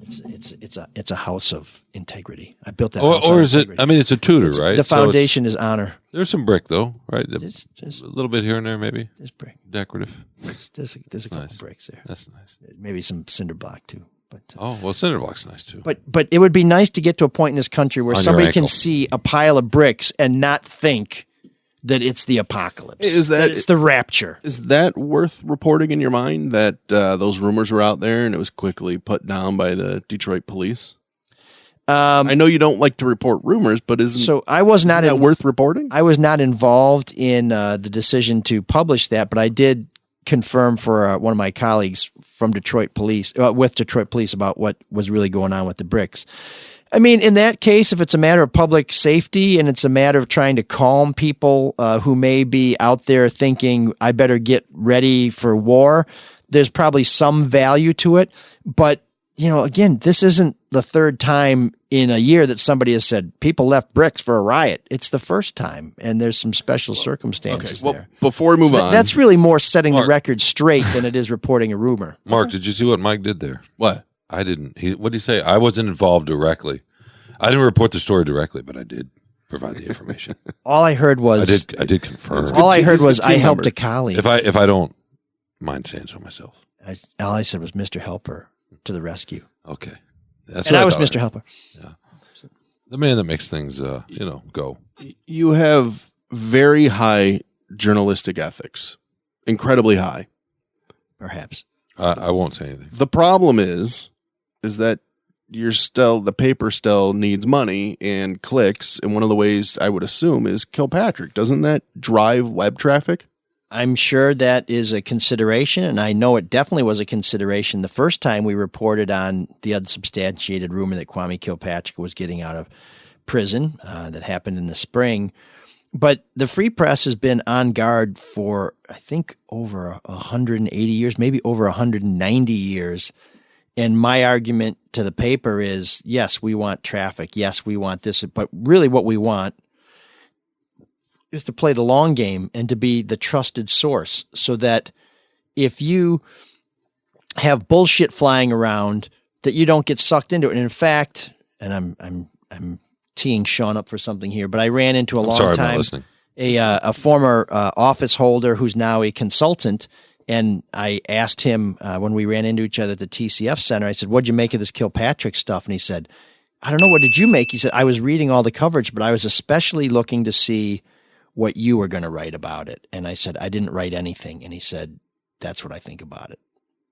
It's a house of integrity. I built that. Or is it? I mean, it's a Tudor, right? The foundation is honor. There's some brick though, right? Just a little bit here and there, maybe. There's brick. Decorative. There's a couple bricks there. That's nice. Maybe some cinder block too. But cinder block's nice too. But it would be nice to get to a point in this country where somebody can see a pile of bricks and not think that it's the apocalypse. That it's the rapture. Is that worth reporting in your mind that those rumors were out there and it was quickly put down by the Detroit police? I know you don't like to report rumors, but isn't that worth reporting? I was not involved in the decision to publish that, but I did confirm for one of my colleagues from Detroit police, with Detroit police, about what was really going on with the bricks. I mean, in that case, if it's a matter of public safety and it's a matter of trying to calm people who may be out there thinking, I better get ready for war, there's probably some value to it. But, again, this isn't the third time in a year that somebody has said people left bricks for a riot. It's the first time, and there's some special circumstances there. Before we move on. That's really more setting the record straight than it is reporting a rumor. Mark, did you see what Mike did there? What? I didn't. What did he say? I wasn't involved directly. I didn't report the story directly, but I did provide the information. All I heard was I did confirm. All I heard was I helped a colleague. If I don't mind saying so myself. All I said was Mr. Helper to the rescue. Okay, and I was Mr. Helper. Yeah, the man that makes things go. You have very high journalistic ethics, incredibly high. Perhaps. I won't say anything. The problem is that the paper still needs money and clicks, and one of the ways I would assume is Kilpatrick. Doesn't that drive web traffic? I'm sure that is a consideration, and I know it definitely was a consideration the first time we reported on the unsubstantiated rumor that Kwame Kilpatrick was getting out of prison that happened in the spring. But the Free Press has been on guard for, I think, over 180 years, maybe over 190 years. And my argument to the paper is, yes, we want traffic. Yes, we want this. But really what we want is to play the long game and to be the trusted source, so that if you have bullshit flying around, that you don't get sucked into it. And in fact, and I'm teeing Sean up for something here, but I ran into a former office holder who's now a consultant, and I asked him when we ran into each other at the TCF Center, I said, "What'd you make of this Kilpatrick stuff?" And he said, "I don't know. What did you make?" He said, "I was reading all the coverage, but I was especially looking to see what you were going to write about it." And I said, "I didn't write anything." And he said, "That's what I think about it."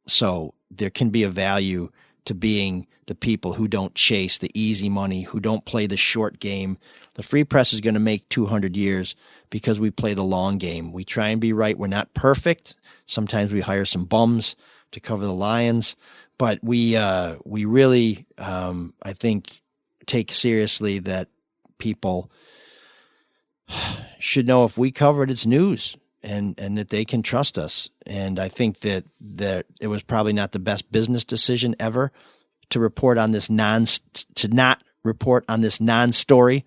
So there can be a value to being the people who don't chase the easy money, who don't play the short game. The Free Press is going to make 200 years because we play the long game. We try and be right. We're not perfect. Sometimes we hire some bums to cover the lions, but we really, I think, take seriously that people should know if we cover it, it's news, and that they can trust us. And I think that it was probably not the best business decision ever to report on this not report on this non-story.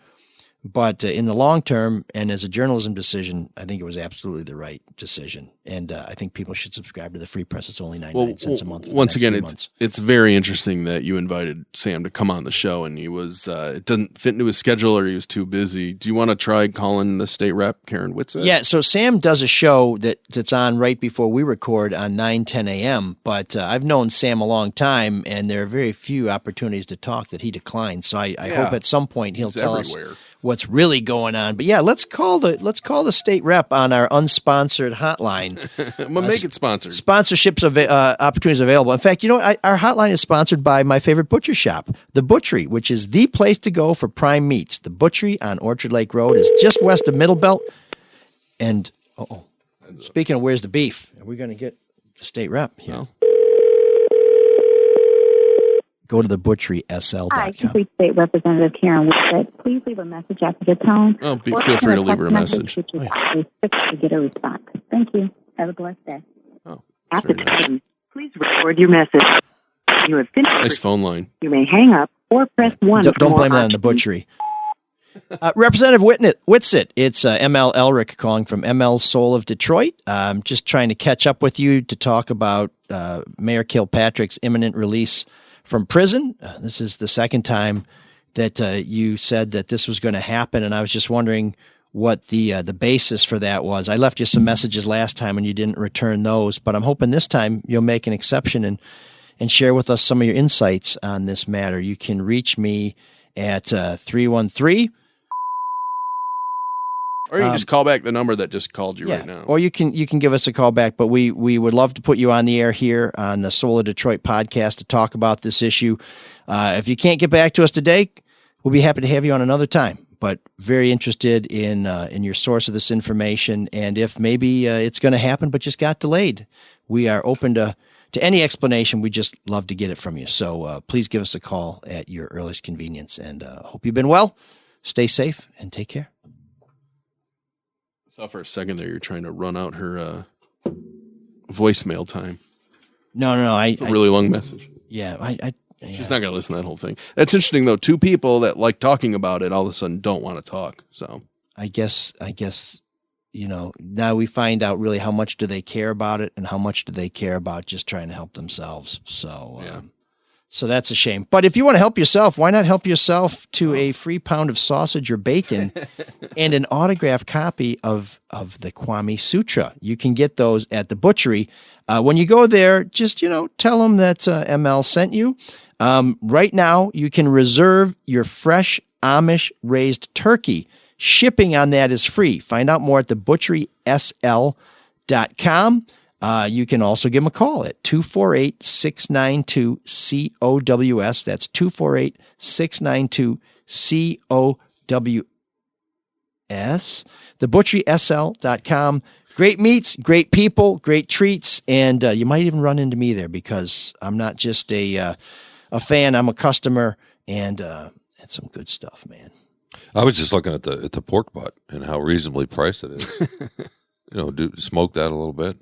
But in the long term, and as a journalism decision, I think it was absolutely the right decision. And I think people should subscribe to the Free Press. It's only 99 cents a month. Once again, it's very interesting that you invited Sam to come on the show, and he was it doesn't fit into his schedule, or he was too busy. Do you want to try calling the state rep, Karen Whitsett? Yeah, so Sam does a show that's on right before we record on 9:10 a.m., but I've known Sam a long time, and there are very few opportunities to talk that he declines. So I hope at some point he'll tell us what's really going on. But yeah, let's call the state rep on our unsponsored hotline. I'm gonna make it sponsored. Sponsorships opportunities available. In fact, you know, our hotline is sponsored by my favorite butcher shop, The Butchery, which is the place to go for prime meats. The Butchery on Orchard Lake Road is just west of Middle Belt. And speaking of where's the beef, are we going to get the state rep here? No. Go to thebutcherysl.com. Hi, complete state representative Karen Whitsett. Please leave a message after the tone. Feel free to leave her a message. To get a response. Thank you. Have a blessed day. After the tone, please record your message. You have finished. Nice phone line. You may hang up or press 1. Don't blame that on the Butchery. Representative Whitsett, it's ML Elric calling from ML Soul of Detroit. I'm just trying to catch up with you to talk about Mayor Kilpatrick's imminent release from prison. This is the second time that you said that this was going to happen, and I was just wondering what the basis for that was. I left you some messages last time, and you didn't return those, but I'm hoping this time you'll make an exception and share with us some of your insights on this matter. You can reach me at 313. Or you can just call back the number that just called you right now. Or you can give us a call back, but we would love to put you on the air here on the Soul of Detroit podcast to talk about this issue. If you can't get back to us today, we'll be happy to have you on another time, but very interested in your source of this information. And if maybe it's going to happen but just got delayed, we are open to any explanation. We just love to get it from you. So please give us a call at your earliest convenience, and hope you've been well. Stay safe and take care. I thought for a second there you're trying to run out her voicemail time. No. It's a really long message. Yeah, she's not going to listen to that whole thing. That's interesting, though. Two people that like talking about it all of a sudden don't want to talk. So I guess, you know, now we find out really how much do they care about it and how much do they care about just trying to help themselves. So, so that's a shame. But if you want to help yourself, why not help yourself to a free pound of sausage or bacon and an autographed copy of the Kwame Sutra? You can get those at the Butchery. When you go there, just, tell them that ML sent you. Right now, you can reserve your fresh Amish-raised turkey. Shipping on that is free. Find out more at thebutcherysl.com. You can also give them a call at 248-692-COWS. That's 248-692-COWS. TheButcherySL.com. Great meats, great people, great treats, and you might even run into me there because I'm not just a fan. I'm a customer, and it's some good stuff, man. I was just looking at the pork butt and how reasonably priced it is. Smoke that a little bit.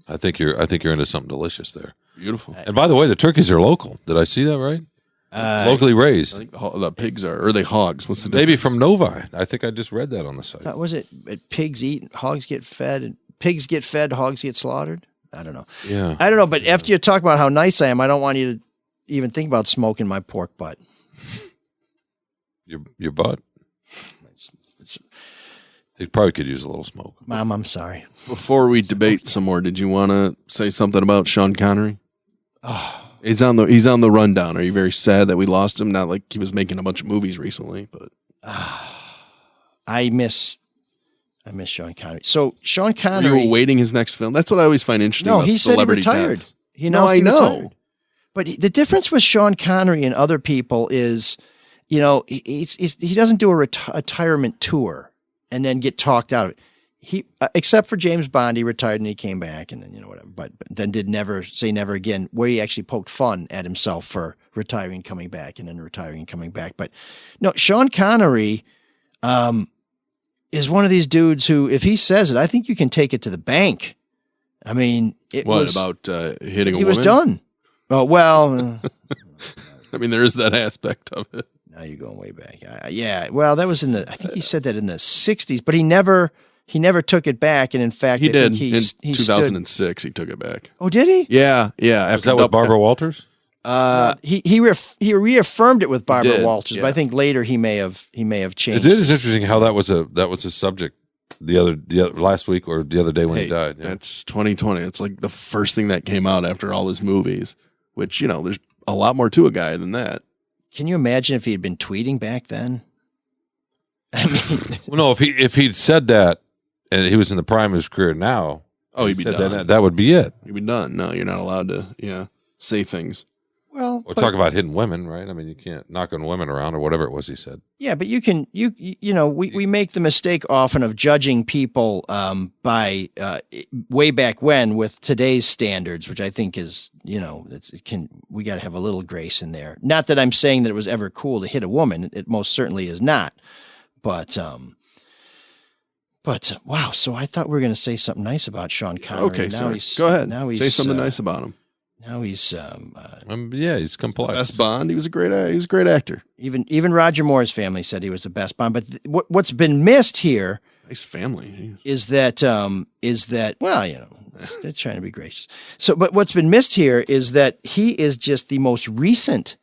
I think you're into something delicious there. Beautiful. And by the way, the turkeys are local. Did I see that right? Locally raised. I think the pigs are, or are they hogs? What's the difference? Maybe from Novi. I think I just read that on the site. Was it pigs eat, hogs get fed, and pigs get fed, hogs get slaughtered? I don't know. Yeah. I don't know, but after you talk about how nice I am, I don't want you to even think about smoking my pork butt. Your butt? It probably could use a little smoke. Mom, I'm sorry. Before we debate some more, did you want to say something about Sean Connery? Oh. He's on the rundown. Are you very sad that we lost him? Not like he was making a bunch of movies recently, but I miss Sean Connery. So Sean Connery, are you awaiting his next film? That's what I always find interesting. No, about he said he celebrity retired. deaths. He announced he retired. But know. The difference with Sean Connery and other people is, he doesn't do a retirement tour and then get talked out of it. He, except for James Bond, he retired and he came back and then, whatever, but then did never say never again, where he actually poked fun at himself for retiring, coming back, and then retiring and coming back. But no, Sean Connery, is one of these dudes who, if he says it, I think you can take it to the bank. I mean, about hitting a woman? He was done. Oh, well. I mean, there is that aspect of it. Now you're going way back. Yeah. Well, that was I think he said that in the 60s, but he never took it back. And in fact, he did. In 2006, he took it back. Oh, did he? Yeah. Was that with Barbara Walters? He reaffirmed it with Barbara Walters, but I think later he may have changed. It is interesting how that was a subject the other last week or the other day when he died. Yeah. That's 2020. It's like the first thing that came out after all his movies, which, there's a lot more to a guy than that. Can you imagine if he had been tweeting back then? I mean, well, no, if he'd said that and he was in the prime of his career now, he'd be done. That would be it. He'd be done. No, you're not allowed to, say things. Well, or talk about hidden women, right? I mean, you can't knock on women around or whatever it was he said. Yeah, but we make the mistake often of judging people by way back when with today's standards, which I think is, we got to have a little grace in there. Not that I'm saying that it was ever cool to hit a woman. It most certainly is not. But wow. So I thought we were going to say something nice about Sean Connery. Okay, sorry. Go ahead. Say something nice about him. Now he's he's complex. Best Bond. He was a great actor. Even Roger Moore's family said he was the best Bond. But what's been missed here, nice family, is that they're trying to be gracious. So, but what's been missed here is that he is just the most recent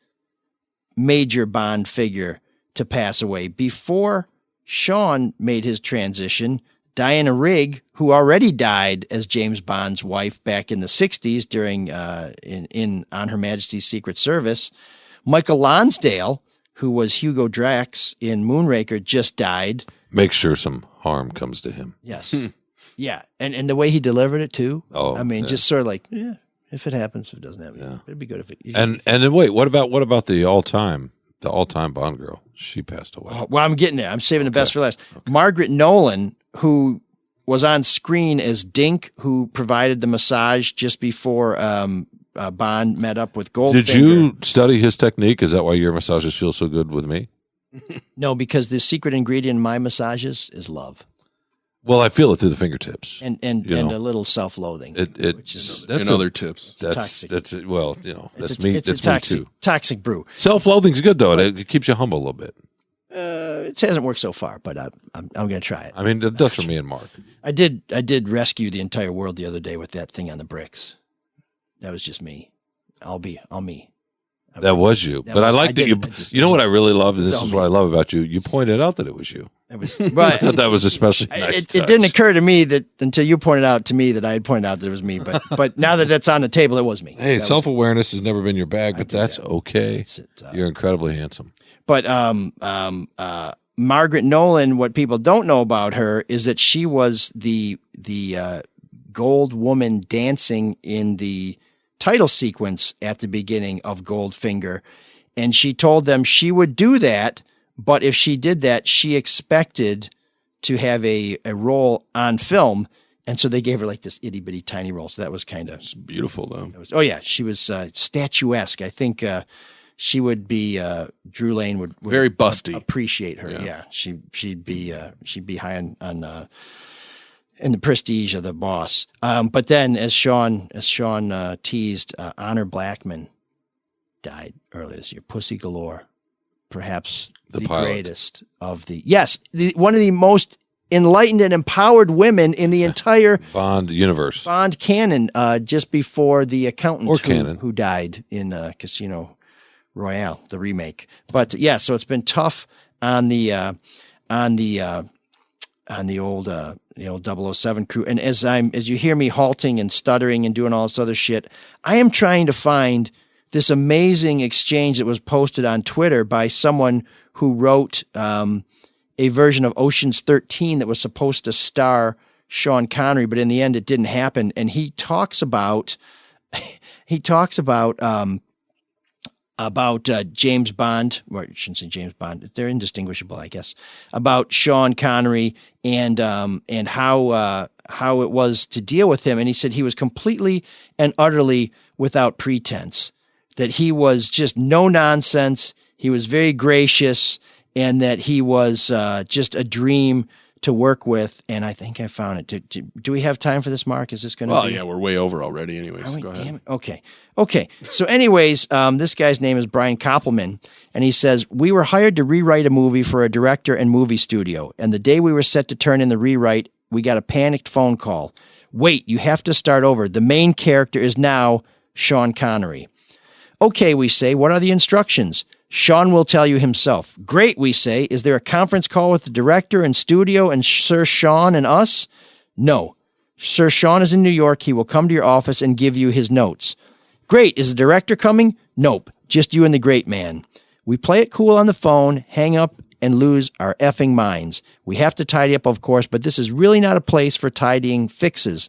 major Bond figure to pass away. Before Sean made his transition, Diana Rigg, who already died as James Bond's wife back in the 60s during on Her Majesty's Secret Service. Michael Lonsdale, who was Hugo Drax in Moonraker, just died. Make sure some harm comes to him. Yes. Yeah. And the way he delivered it too. Oh, I mean, just sort of like, if it happens, if it doesn't happen, it'd be good if it. And then wait, what about the all-time Bond girl? She passed away. Oh, well, I'm getting there. I'm saving the best for last. Okay. Margaret Nolan, who was on screen as Dink, who provided the massage just before Bond met up with Goldfinger. Did you study his technique? Is that why your massages feel so good with me? No, because the secret ingredient in my massages is love. Well, I feel it through the fingertips, and a little self-loathing. That's other tips. It's toxic. That's me. It's me too. Toxic brew. Self-loathing's good though. It keeps you humble a little bit. It hasn't worked so far, but I'm going to try it. I mean, it does for me and Mark. I did rescue the entire world the other day with that thing on the bricks. That was just me. I'll me. That was you. But I like that you know what I really love, and this is what I love about you. You pointed out that it was you. It was, right. I thought that was especially nice. It didn't occur to me that until you pointed out to me that I had pointed out that it was me. But now that it's on the table, it was me. Hey, self-awareness has never been your bag, but that's okay. You're incredibly handsome. But Margaret Nolan, what people don't know about her is that she was the gold woman dancing in the title sequence at the beginning of Goldfinger. And she told them she would do that, but if she did that, she expected to have a role on film. And so they gave her like this itty bitty tiny role. So that was kind of beautiful, though. She was statuesque. I think she would be Drew Lane would very busty. Appreciate her. Yeah, she'd be high on in the prestige of the boss. But then, as Sean teased, Honor Blackman died earlier this year. Pussy Galore, perhaps the greatest of one of the most enlightened and empowered women in the entire Bond universe, Bond canon, just before the accountant who died in Casino Royale, the remake. But so it's been tough on the old 007 crew. And as you hear me halting and stuttering and doing all this other shit, I am trying to find this amazing exchange that was posted on Twitter by someone who wrote a version of Ocean's 13 that was supposed to star Sean Connery, but in the end it didn't happen. And he talks about James Bond, or I shouldn't say James Bond. They're indistinguishable, I guess. About Sean Connery and how it was to deal with him. And he said he was completely and utterly without pretense. That he was just no nonsense. He was very gracious. And that he was just a dream to work with. And I think I found it. Do we have time for this, Mark? Is this going to Well, yeah, we're way over already anyways. Go ahead. Damn it. Okay. So anyways, this guy's name is Brian Koppelman. And he says, we were hired to rewrite a movie for a director and movie studio. And the day we were set to turn in the rewrite, we got a panicked phone call. Wait, you have to start over. The main character is now Sean Connery. Okay, we say, what are the instructions? Sean will tell you himself. Great, we say. Is there a conference call with the director and studio and Sir Sean and us? No. Sir Sean is in New York. He will come to your office and give you his notes. Great. Is the director coming? Nope. Just you and the great man. We play it cool on the phone, hang up, and lose our effing minds. We have to tidy up, of course, but this is really not a place for tidying fixes.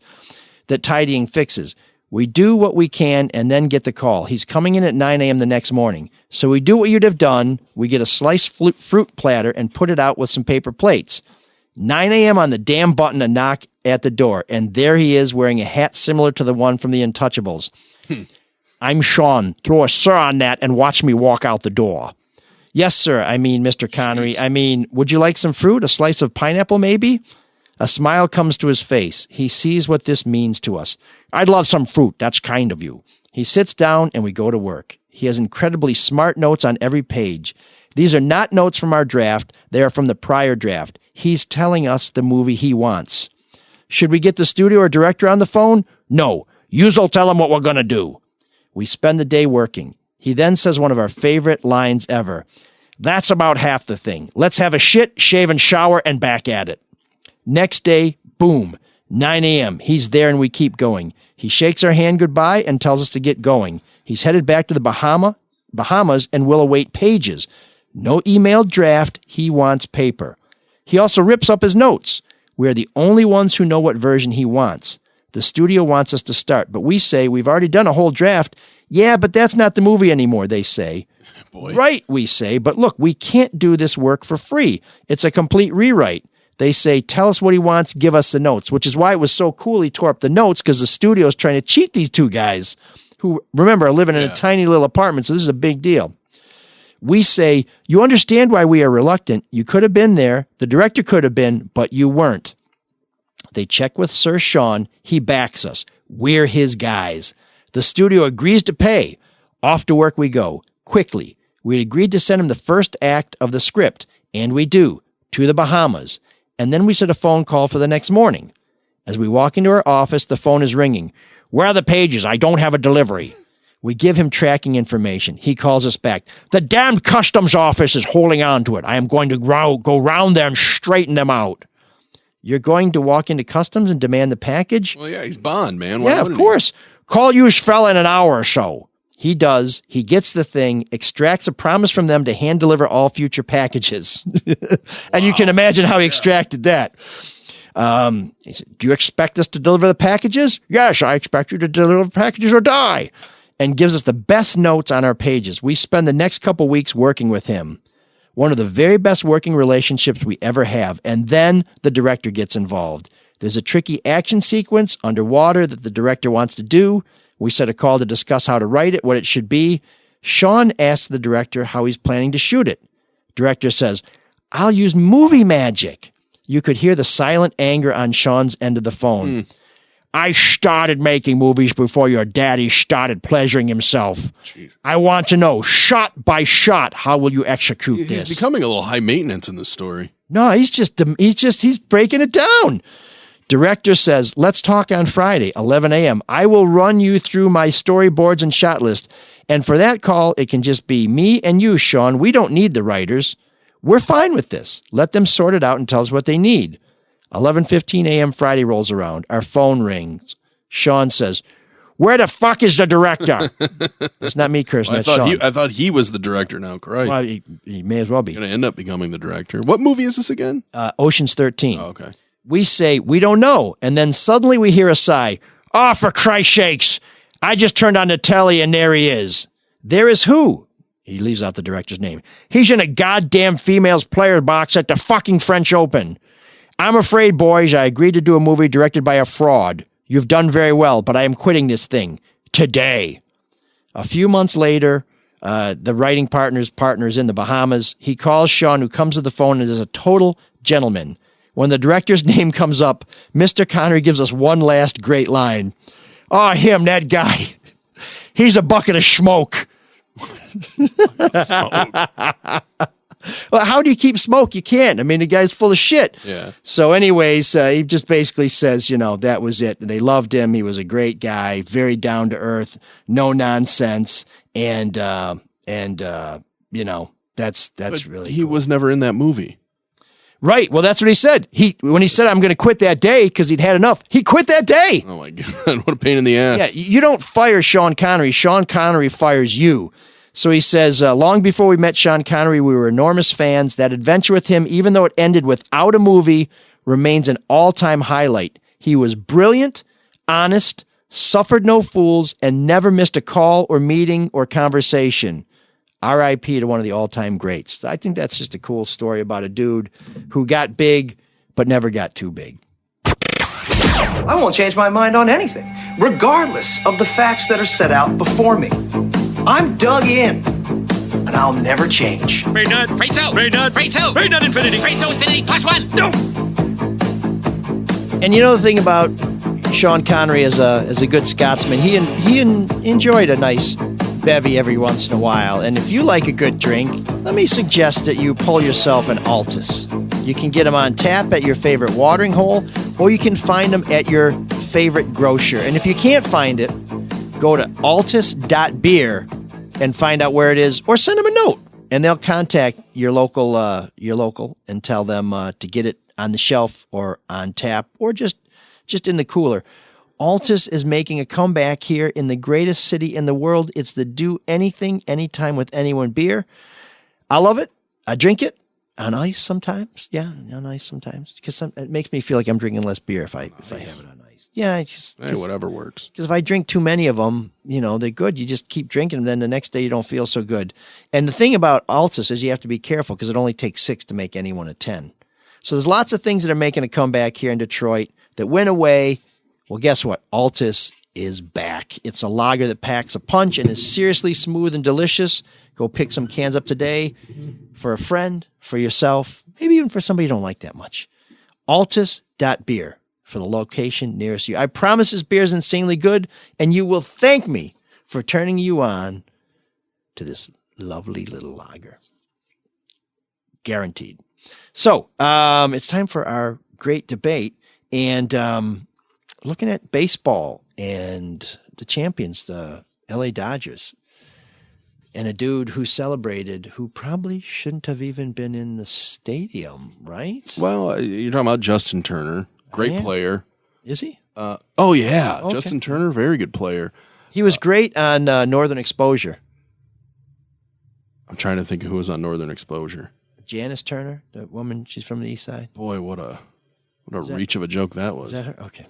We do what we can and then get the call. He's coming in at 9 a.m. the next morning. So we do what you'd have done. We get a sliced fruit platter and put it out with some paper plates. 9 a.m. on the damn button, a knock at the door. And there he is wearing a hat similar to the one from the Untouchables. I'm Sean. Throw a sir on that and watch me walk out the door. Yes, sir. I mean, Mr. Connery. Would you like some fruit? A slice of pineapple, maybe? A smile comes to his face. He sees what this means to us. I'd love some fruit. That's kind of you. He sits down and we go to work. He has incredibly smart notes on every page. These are not notes from our draft. They are from the prior draft. He's telling us the movie he wants. Should we get the studio or director on the phone? No. You'll tell him what we're going to do. We spend the day working. He then says one of our favorite lines ever. That's about half the thing. Let's have a shit, shave, and shower and back at it. Next day, boom, 9 a.m. He's there and we keep going. He shakes our hand goodbye and tells us to get going. He's headed back to the Bahamas and will await pages. No emailed draft. He wants paper. He also rips up his notes. We are the only ones who know what version he wants. The studio wants us to start, but we say we've already done a whole draft. Yeah, but that's not the movie anymore, they say. Boy. Right, we say, but look, we can't do this work for free. It's a complete rewrite. They say, tell us what he wants, give us the notes, which is why it was so cool he tore up the notes, because the studio is trying to cheat these two guys who, remember, are living in a tiny little apartment, so this is a big deal. We say, you understand why we are reluctant. You could have been there. The director could have been, but you weren't. They check with Sir Sean. He backs us. We're his guys. The studio agrees to pay. Off to work we go. Quickly. We agreed to send him the first act of the script, and we do, to the Bahamas. And then we set a phone call for the next morning. As we walk into our office, the phone is ringing. Where are the pages? I don't have a delivery. We give him tracking information. He calls us back. The damned customs office is holding on to it. I am going to go round there and straighten them out. You're going to walk into customs and demand the package? Well, yeah, he's Bond, man. Yeah, of course. Call you fella in an hour or so. He does. He gets the thing, extracts a promise from them to hand deliver all future packages. And you can imagine how he extracted that. He said, do you expect us to deliver the packages? Yes, I expect you to deliver the packages or die. And gives us the best notes on our pages. We spend the next couple weeks working with him. One of the very best working relationships we ever have. And then the director gets involved. There's a tricky action sequence underwater that the director wants to do. We set a call to discuss how to write it, what it should be. Sean asks the director how he's planning to shoot it. Director says, I'll use movie magic. You could hear the silent anger on Sean's end of the phone. I started making movies before your daddy started pleasuring himself. Jeez. I want to know, shot by shot, how will you execute this? He's becoming a little high maintenance in this story. No, he's breaking it down. Director says, let's talk on Friday, 11 a.m. I will run you through my storyboards and shot list. And for that call, it can just be me and you, Sean. We don't need the writers. We're fine with this. Let them sort it out and tell us what they need. 11:15 a.m. Friday rolls around. Our phone rings. Sean says, where the fuck is the director? It's not me, Chris. Well, Sean. I thought he was the director now, correct? Well, he may as well be. Going to end up becoming the director. What movie is this again? Ocean's 13. Oh, okay. We say, we don't know. And then suddenly we hear a sigh. Oh, for Christ's sakes. I just turned on the telly and there he is. There is who? He leaves out the director's name. He's in a goddamn females player box at the fucking French Open. I'm afraid, boys, I agreed to do a movie directed by a fraud. You've done very well, but I am quitting this thing today. A few months later, the writing partner's in the Bahamas. He calls Sean, who comes to the phone and is a total gentleman. When the director's name comes up, Mr. Connery gives us one last great line. Oh, him, that guy. He's a bucket of smoke. Well, how do you keep smoke? You can't. I mean, the guy's full of shit. Yeah. So anyways, he just basically says, that was it. They loved him. He was a great guy, very down to earth, no nonsense. And that's really He cool. was never in that movie. Right. Well, that's what he said. When he said, I'm going to quit that day because he'd had enough, he quit that day. Oh, my God. What a pain in the ass. Yeah. You don't fire Sean Connery. Sean Connery fires you. So he says, long before we met Sean Connery, we were enormous fans. That adventure with him, even though it ended without a movie, remains an all-time highlight. He was brilliant, honest, suffered no fools, and never missed a call or meeting or conversation. R.I.P. to one of the all-time greats. I think that's just a cool story about a dude who got big but never got too big. I won't change my mind on anything, regardless of the facts that are set out before me. I'm dug in, and I'll never change. Brain nut. Brain cell. Brain nut. Brain cell. Brain nut infinity. Brain cell infinity plus one. No. And the thing about Sean Connery as a good Scotsman, he enjoyed a nice bevy every once in a while. And if you like a good drink, let me suggest that you pull yourself an Altus. You can get them on tap at your favorite watering hole, or you can find them at your favorite grocer. And if you can't find it, go to altus.beer and find out where it is, or send them a note, and they'll contact your local and tell them to get it on the shelf or on tap or just in the cooler. Altus is making a comeback here in the greatest city in the world. It's the do anything, anytime with anyone beer. I love it. I drink it on ice sometimes. Yeah, on ice sometimes, because it makes me feel like I'm drinking less beer if I have it on ice. Yeah, whatever works. Because if I drink too many of them, they're good. You just keep drinking them. Then the next day you don't feel so good. And the thing about Altus is you have to be careful because it only takes 6 to make anyone a 10. So there's lots of things that are making a comeback here in Detroit that went away. Well, guess what? Altus is back. It's a lager that packs a punch and is seriously smooth and delicious. Go pick some cans up today for a friend, for yourself, maybe even for somebody you don't like that much. Altus.beer for the location nearest you. I promise this beer is insanely good, and you will thank me for turning you on to this lovely little lager. Guaranteed. So it's time for our great debate, and looking at baseball and the champions, the LA Dodgers, and a dude who celebrated who probably shouldn't have even been in the stadium, right? Well, you're talking about Justin Turner. Great player. Is he? Oh, yeah. Okay. Justin Turner, very good player. He was great on Northern Exposure. I'm trying to think of who was on Northern Exposure. Janice Turner, the woman, she's from the East Side. Boy, what a What a reach of a joke that was. Is that her? Okay.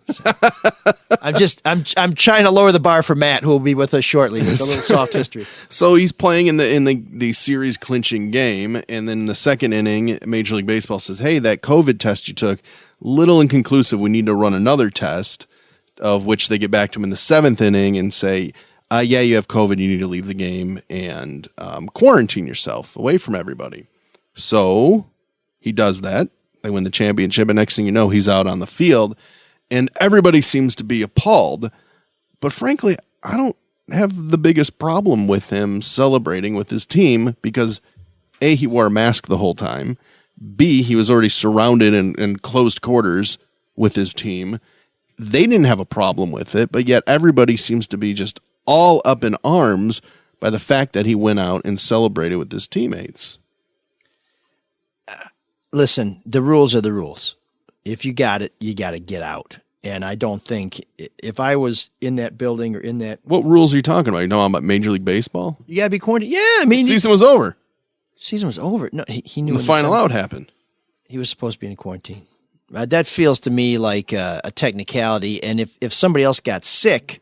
I'm trying to lower the bar for Matt, who will be with us shortly with a little soft history. So he's playing in the series clinching game, and then in the second inning, Major League Baseball says, "Hey, that COVID test you took, little inconclusive. We need to run another test." Of which they get back to him in the seventh inning and say, "Yeah, you have COVID. You need to leave the game and quarantine yourself away from everybody." So he does that. They win the championship, and next thing you know, he's out on the field, and everybody seems to be appalled. But frankly, I don't have the biggest problem with him celebrating with his team because A, he wore a mask the whole time. B, he was already surrounded in closed quarters with his team. They didn't have a problem with it, but yet everybody seems to be just all up in arms by the fact that he went out and celebrated with his teammates. Listen, the rules are the rules. If you got it, you got to get out. And I don't think if I was in that building or in that... What rules are you talking about? You know about Major League Baseball? You got to be quarantined. Yeah, I mean... Season was over. Season was over. No, he knew... The final out happened. He was supposed to be in quarantine. That feels to me like a technicality. And if somebody else got sick,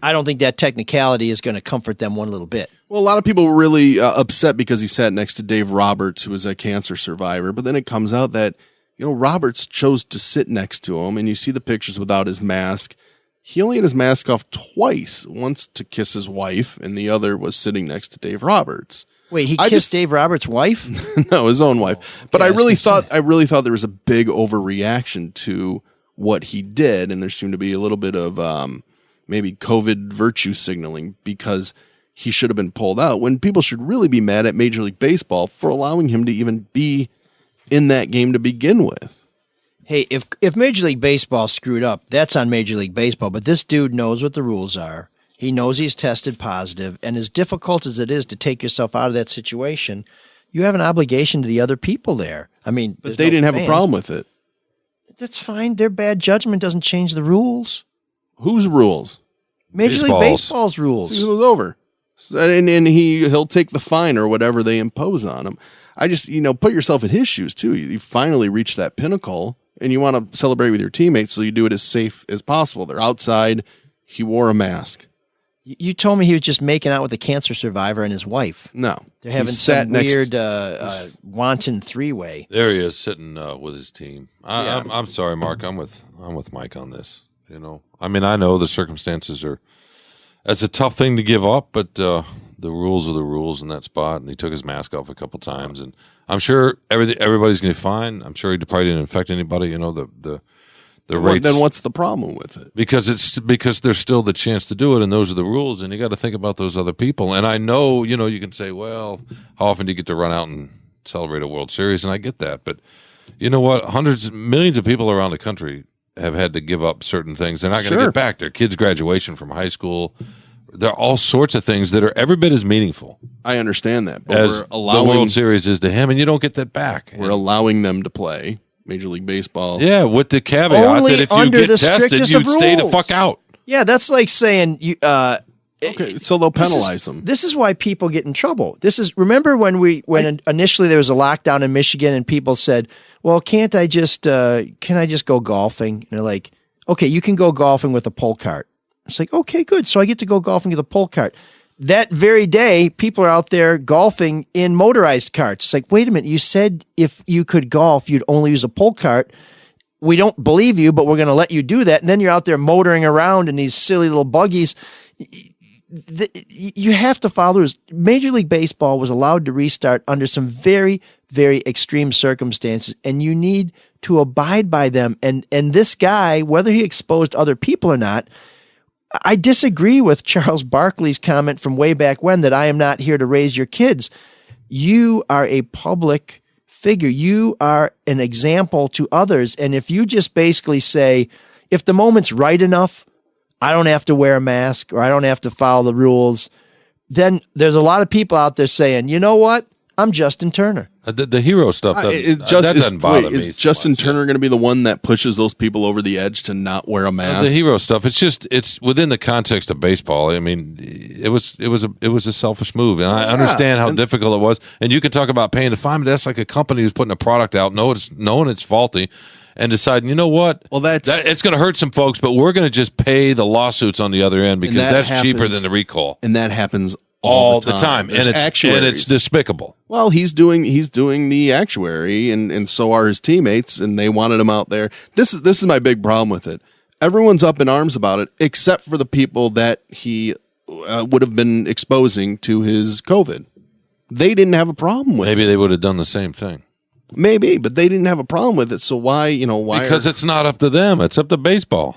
I don't think that technicality is going to comfort them one little bit. Well, a lot of people were really upset because he sat next to Dave Roberts, who was a cancer survivor. But then it comes out that, Roberts chose to sit next to him, and you see the pictures without his mask. He only had his mask off twice, once to kiss his wife, and the other was sitting next to Dave Roberts. Wait, he kissed Dave Roberts' wife? No, his own wife. But I really thought there was a big overreaction to what he did, and there seemed to be a little bit of maybe COVID virtue signaling because he should have been pulled out, when people should really be mad at Major League Baseball for allowing him to even be in that game to begin with. Hey, if Major League Baseball screwed up, that's on Major League Baseball, but this dude knows what the rules are. He knows he's tested positive, and as difficult as it is to take yourself out of that situation, you have an obligation to the other people there. I mean, but they didn't have a problem with it. That's fine. Their bad judgment doesn't change the rules. Whose rules? Major League Baseball's rules. Season was over. And he'll take the fine or whatever they impose on him. I just, put yourself in his shoes too. You finally reached that pinnacle and you want to celebrate with your teammates, so you do it as safe as possible. They're outside. He wore a mask. You told me he was just making out with a cancer survivor and his wife. No. They're having some weird wanton three-way. There he is sitting with his team. I'm sorry, Mark. I'm with Mike on this. I mean, I know the circumstances that's a tough thing to give up, but the rules are the rules in that spot. And he took his mask off a couple times, and I'm sure everybody's going to be fine. I'm sure he probably didn't infect anybody. The rates. Then what's the problem with it? Because there's still the chance to do it, and those are the rules, and you got to think about those other people. And I know, you can say, well, how often do you get to run out and celebrate a World Series? And I get that, but you know what? Millions of people around the country have had to give up certain things. They're not going to get back. Their kids' graduation from high school. There are all sorts of things that are every bit as meaningful. I understand that, but as the World Series is to him, and you don't get that back. We're allowing them to play Major League Baseball. Yeah, with the caveat that if you get tested, you'd stay the fuck out. Yeah, that's like saying you. Okay, so they'll penalize them. This is why people get in trouble. Remember when initially there was a lockdown in Michigan and people said, "Well, can I just go golfing?" And they're like, "Okay, you can go golfing with a pull cart." It's like, okay, good. So I get to go golfing with a pull cart. That very day, people are out there golfing in motorized carts. It's like, wait a minute, you said if you could golf, you'd only use a pull cart. We don't believe you, but we're going to let you do that. And then you're out there motoring around in these silly little buggies. You have to follow rules. Major League Baseball was allowed to restart under some very, very extreme circumstances, and you need to abide by them. And this guy, whether he exposed other people or not, I disagree with Charles Barkley's comment from way back when that I am not here to raise your kids. You are a public figure. You are an example to others. And if you just basically say, if the moment's right enough, I don't have to wear a mask or I don't have to follow the rules, then there's a lot of people out there saying, you know what? I'm Justin Turner. The hero stuff that doesn't bother me. Is Justin Turner going to be the one that pushes those people over the edge to not wear a mask? The hero stuff. It's within the context of baseball. I mean, it was a selfish move, and I understand how difficult it was. And you can talk about paying the fine, but that's like a company who's putting a product out, knowing it's faulty, and deciding, you know what? Well, it's going to hurt some folks, but we're going to just pay the lawsuits on the other end because that's cheaper than the recall. And that happens all the time. And it's despicable. Well, he's doing the actuary, and so are his teammates, and they wanted him out there. This is my big problem with it. Everyone's up in arms about it, except for the people that he would have been exposing to his COVID. They didn't have a problem with it. Maybe they would have done the same thing. Maybe, but they didn't have a problem with it. So why? Because it's not up to them. It's up to baseball,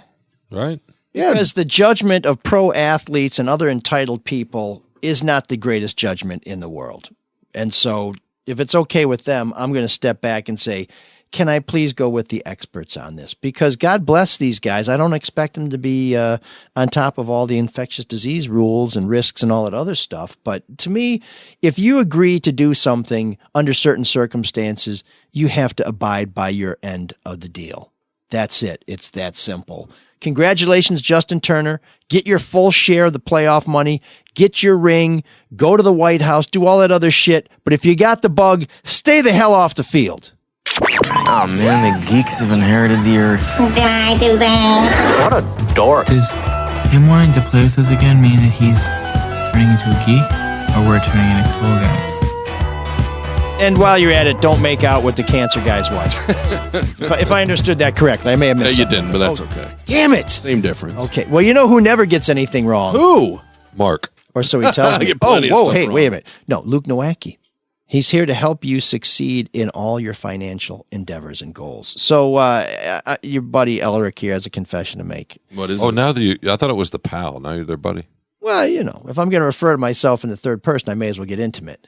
right? Yeah. Because the judgment of pro athletes and other entitled people is not the greatest judgment in the world. And so if it's okay with them, I'm going to step back and say, can I please go with the experts on this? Because God bless these guys. I don't expect them to be on top of all the infectious disease rules and risks and all that other stuff. But to me, if you agree to do something under certain circumstances, you have to abide by your end of the deal. That's it. It's that simple. Congratulations, Justin Turner. Get your full share of the playoff money. Get your ring. Go to the White House. Do all that other shit. But if you got the bug, stay the hell off the field. Oh man, the geeks have inherited the earth. Did I do that? What a dork. Does him wanting to play with us again mean that he's turning into a geek? Or we're turning into cool guys? And while you're at it, don't make out with the cancer guy's wife. if I understood that correctly, I may have missed you something. didn't, but that's okay. Damn it. Same difference. Okay, well, you know who never gets anything wrong? Who? Mark. Or so he tells I me. get plenty of stuff hey, wrong. wait a minute. No, Luke Nowacki. He's here to help you succeed in all your financial endeavors and goals. So your buddy Elric here has a confession to make. What is it? Now I thought it was the pal. Now you're their buddy. Well, if I'm going to refer to myself in the third person, I may as well get intimate.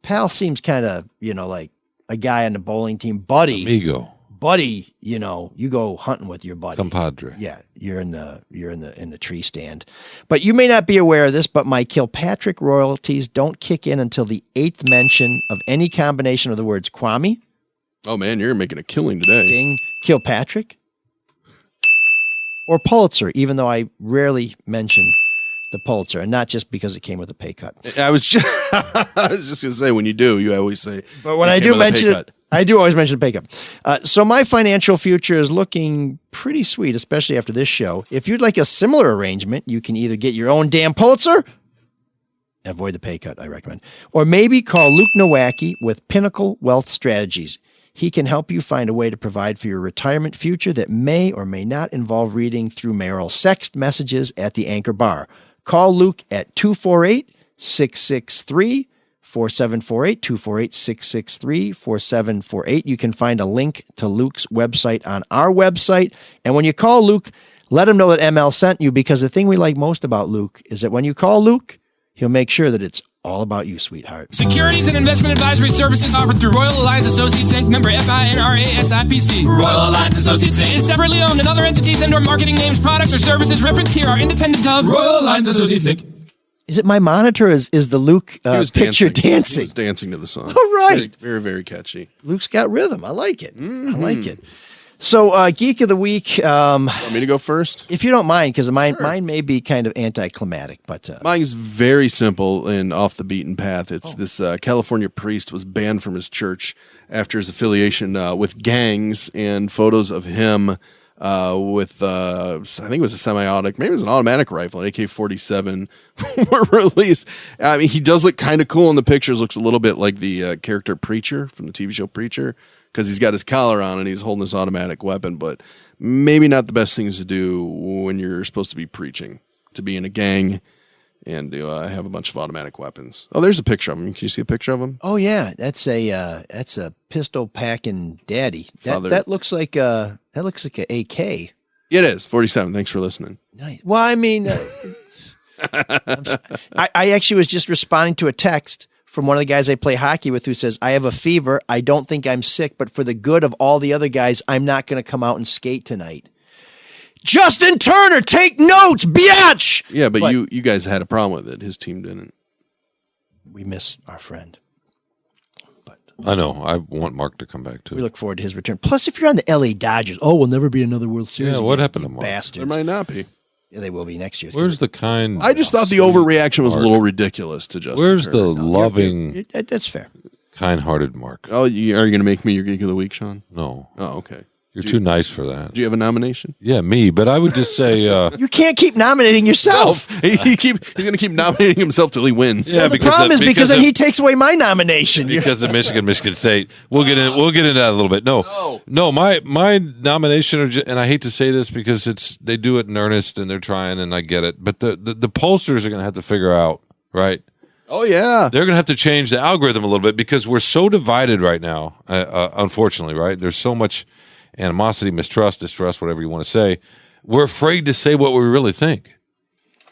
Pal seems kind of, like a guy on the bowling team. Buddy. Amigo. Buddy, you go hunting with your buddy. Compadre. Yeah, you're in the tree stand. But you may not be aware of this, but my Kilpatrick royalties don't kick in until the 8th mention of any combination of the words Kwame. Oh man, you're making a killing today. Ding, Kilpatrick, or Pulitzer, even though I rarely mention the Pulitzer, and not just because it came with a pay cut. I was just going to say, when you do, you always say. But when I do mention it, I do always mention pay cut. So my financial future is looking pretty sweet, especially after this show. If you'd like a similar arrangement, you can either get your own damn Pulitzer, avoid the pay cut, I recommend, or maybe call Luke Nowacki with Pinnacle Wealth Strategies. He can help you find a way to provide for your retirement future that may or may not involve reading through mayoral sext messages at the Anchor Bar. Call Luke at 248-663-4748, 248-663-4748. You can find a link to Luke's website on our website. And when you call Luke, let him know that ML sent you, because the thing we like most about Luke is that when you call Luke, he'll make sure that it's all about you, sweetheart. Securities and investment advisory services offered through Royal Alliance Associates Inc. Member FINRA SIPC. Royal Alliance Associates Inc. is separately owned, and other entities and/or marketing names, products, or services referenced here are independent of Royal Alliance Associates Inc. Is it my monitor? Is the Luke picture dancing? He was dancing to the song. All right. Very, very, very catchy. Luke's got rhythm. I like it. I like it. So, Geek of the Week. Want me to go first? If you don't mind, because mine may be kind of anticlimactic. But mine's very simple and off the beaten path. It's this California priest was banned from his church after his affiliation with gangs, and photos of him with, I think it was a semi-automatic, maybe it was an automatic rifle, an AK-47, were released. I mean, he does look kind of cool in the pictures. Looks a little bit like the character Preacher from the TV show Preacher, because he's got his collar on and he's holding this automatic weapon, but maybe not the best things to do when you're supposed to be preaching, to be in a gang and to have a bunch of automatic weapons. Oh, there's a picture of him. Can you see a picture of him? Oh yeah, that's a pistol packing daddy. That looks like an AK. It is 47. Thanks for listening. Nice. Well, I mean, I actually was just responding to a text from one of the guys I play hockey with who says, I have a fever. I don't think I'm sick, but for the good of all the other guys, I'm not going to come out and skate tonight. Justin Turner, take notes, biatch! Yeah, but you guys had a problem with it. His team didn't. We miss our friend. I know. I want Mark to come back, too. We look forward to his return. Plus, if you're on the LA Dodgers, we'll never be another World Series. Yeah, what happened to Mark? Bastards. There might not be. Yeah, they will be next year. Where's the kind? I just thought the overreaction was a little ridiculous to Justin Where's Turner. the loving? That's fair. Kind-hearted Mark. Oh, are you going to make me your Geek of the Week, Sean? No. Oh, okay. You're too nice for that. Do you have a nomination? Yeah, me. But I would just say you can't keep nominating yourself. No, he's going to keep nominating himself till he wins. Yeah, the problem is because then he takes away my nomination. Because of Michigan State. We'll get into that a little bit. No. My nomination, and I hate to say this because they do it in earnest and they're trying, and I get it. But the pollsters are going to have to figure out, right? Oh, yeah. They're going to have to change the algorithm a little bit because we're so divided right now, unfortunately, right? There's so much animosity, mistrust, distrust, whatever you want to say. We're afraid to say what we really think.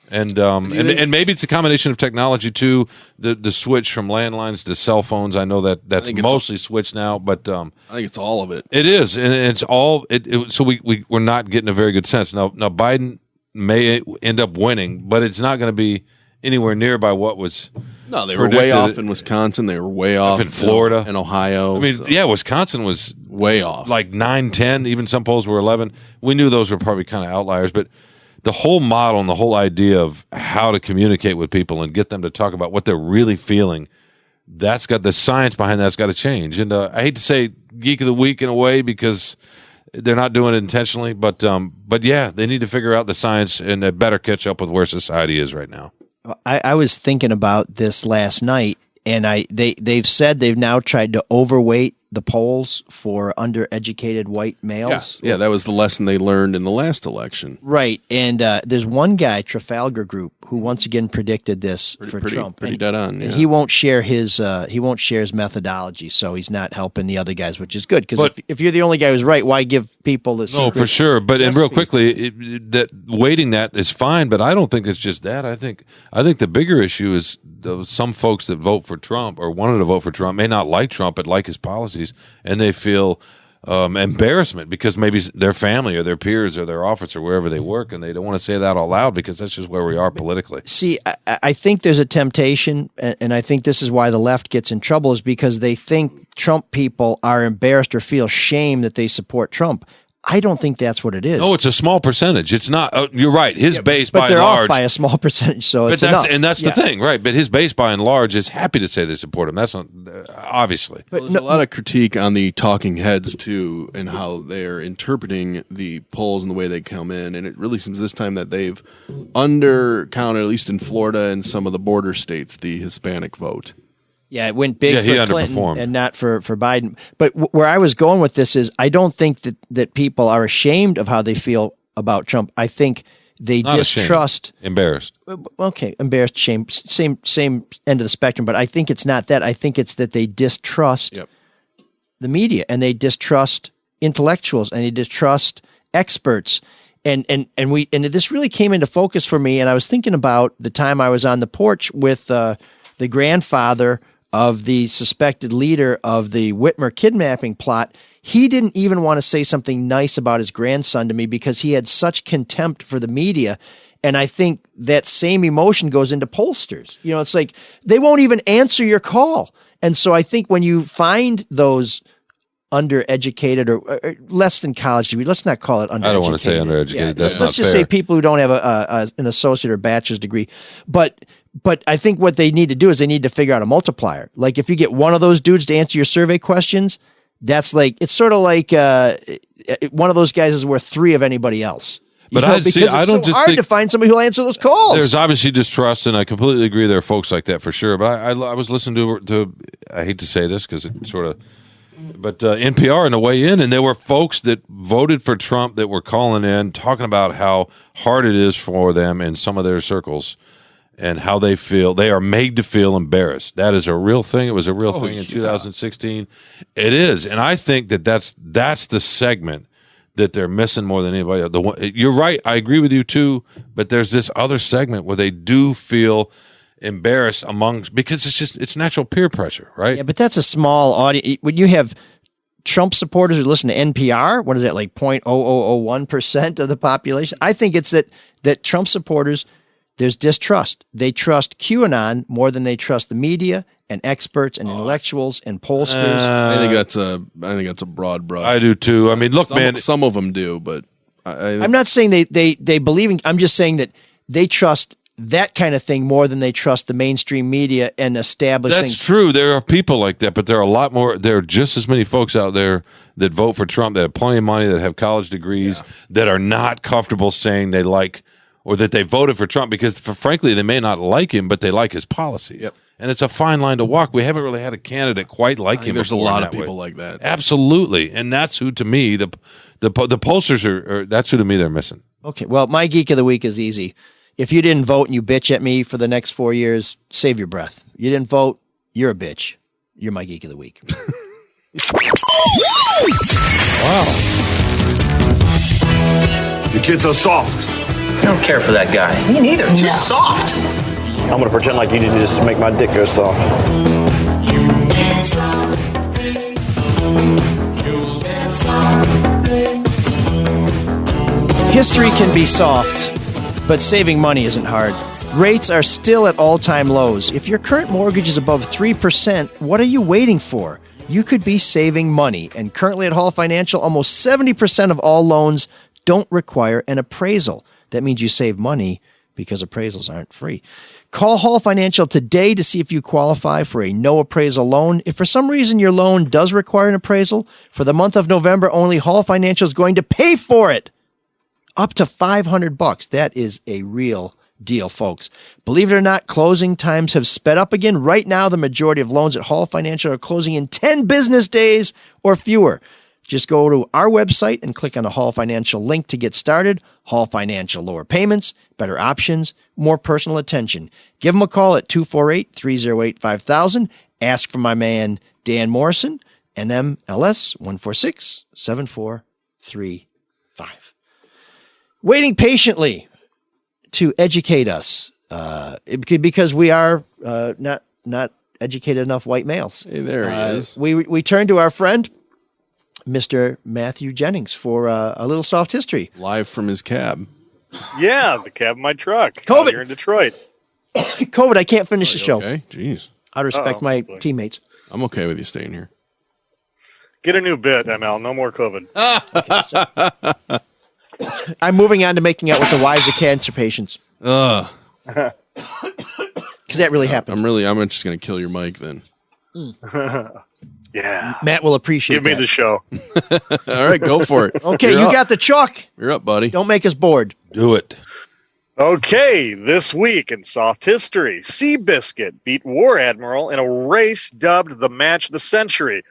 And maybe it's a combination of technology too, the switch from landlines to cell phones. I know that's mostly switched now, but I think it's all of it. It is, and it's all so we're not getting a very good sense. Now Biden may end up winning, but it's not going to be anywhere near by what was. No, they were way off in Wisconsin. They were way off in Florida and Ohio. I mean, yeah, Wisconsin was way off, like 9-10. Even some polls were 11. We knew those were probably kind of outliers, but the whole model and the whole idea of how to communicate with people and get them to talk about what they're really feeling, that's got the science behind that's got to change. And I hate to say Geek of the Week in a way because they're not doing it intentionally, but yeah, they need to figure out the science and they better catch up with where society is right now. I was thinking about this last night, and they've said they've now tried to overweight the polls for undereducated white males. Yeah, that was the lesson they learned in the last election. Right, and there's one guy, Trafalgar Group, who once again predicted this for Trump. Pretty dead on. Yeah. And he won't share his methodology, so he's not helping the other guys, which is good because if you're the only guy who's right, why give people the secret? No, for sure. But and real quickly, that weighting that is fine, but I don't think it's just that. I think the bigger issue is some folks that vote for Trump or wanted to vote for Trump may not like Trump but like his policies, and they feel embarrassment because maybe their family or their peers or their office or wherever they work, and they don't want to say that out loud because that's just where we are politically. See, I think there's a temptation, and I think this is why the left gets in trouble, is because they think Trump people are embarrassed or feel shame that they support Trump. I don't think that's what it is. No, it's a small percentage. It's not. You're right. His base, but by they're and large, off by a small percentage. So but it's enough. And that's the thing, right? But his base, by and large, is happy to say they support him. That's not obviously. But there's a lot of critique on the talking heads too, and how they're interpreting the polls and the way they come in. And it really seems this time that they've undercounted, at least in Florida and some of the border states, the Hispanic vote. Yeah, it went big for Clinton underperformed. and not for Biden. But where I was going with this is I don't think that people are ashamed of how they feel about Trump. I think they Not distrust. ashamed. Embarrassed. Okay, embarrassed, shame, same end of the spectrum. But I think it's not that. I think it's that they distrust the media and they distrust intellectuals and they distrust experts. And this really came into focus for me. And I was thinking about the time I was on the porch with the grandfather of the suspected leader of the Whitmer kidnapping plot. He didn't even want to say something nice about his grandson to me because he had such contempt for the media. And I think that same emotion goes into pollsters. You know, it's like they won't even answer your call. And so I think when you find those undereducated or less than college degree, let's not call it undereducated. I don't want to say undereducated. Yeah, That's let's not just fair. say people who don't have an associate or bachelor's degree. But I think what they need to do is they need to figure out a multiplier. Like if you get one of those dudes to answer your survey questions, that's like, it's sort of like one of those guys is worth 3 of anybody else. But It's hard to find somebody who'll answer those calls. There's obviously distrust, and I completely agree there are folks like that for sure. But I was listening to I hate to say this because it sort of, but NPR on the way in, and there were folks that voted for Trump that were calling in, talking about how hard it is for them in some of their circles and how they feel. They are made to feel embarrassed. That is a real thing. It was a real thing in 2016. It is. And I think that's the segment that they're missing more than anybody else. You're right. I agree with you too. But there's this other segment where they do feel embarrassed because it's natural peer pressure, right? Yeah, but that's a small audience. When you have Trump supporters who listen to NPR, what is that, like 0.0001% of the population? I think it's that Trump supporters, there's distrust. They trust QAnon more than they trust the media and experts and intellectuals and pollsters. I think that's a broad brush. I do too. I mean, look, man, some of them do, but I'm not saying they believe in. I'm just saying that they trust that kind of thing more than they trust the mainstream media and establishing. That's true. There are people like that, but there are a lot more. There are just as many folks out there that vote for Trump that have plenty of money, that have college degrees, that are not comfortable saying they like or that they voted for Trump because, frankly, they may not like him, but they like his policies. Yep. And it's a fine line to walk. We haven't really had a candidate quite like him. There's a before lot in of that people way. like that. Absolutely. And that's who, to me, the pollsters are that's who, to me, they're missing. Okay, well, my Geek of the Week is easy. If you didn't vote and you bitch at me for the next 4 years, save your breath. You didn't vote, you're a bitch. You're my Geek of the Week. Wow. The kids are soft. I don't care for that guy. Me neither. Too soft. I'm gonna pretend like you didn't just make my dick go soft. History can be soft, but saving money isn't hard. Rates are still at all-time lows. If your current mortgage is above 3%, what are you waiting for? You could be saving money. And currently at Hall Financial, almost 70% of all loans don't require an appraisal. That means you save money because appraisals aren't free. Call Hall Financial today to see if you qualify for a no appraisal loan. If for some reason your loan does require an appraisal, for the month of November only, Hall Financial is going to pay for it. Up to $500. That is a real deal, folks. Believe it or not, closing times have sped up again. Right now, the majority of loans at Hall Financial are closing in 10 business days or fewer. Just go to our website and click on the Hall Financial link to get started. Hall Financial, lower payments, better options, more personal attention. Give them a call at 248-308-5000. Ask for my man, Dan Morrison, NMLS 146-7435. Waiting patiently to educate us because we are not educated enough white males. Hey, there he is. We turn to our friend, Mr. Matthew Jennings, for a little soft history. Live from his cab. Yeah, the cab of my truck. COVID. Here in Detroit. COVID, I can't finish the show. Okay, jeez. I respect my teammates. I'm okay with you staying here. Get a new bit, ML. No more COVID. I'm moving on to making out with the wives of cancer patients. Because that really happened. I'm just going to kill your mic then. Yeah. Matt will appreciate Give me that. the show. All right, go for it. Okay, You're you up. got the chalk. You're up, buddy. Don't make us bored. Do it. Okay, this week in soft history, Seabiscuit beat War Admiral in a race dubbed the Match of the Century.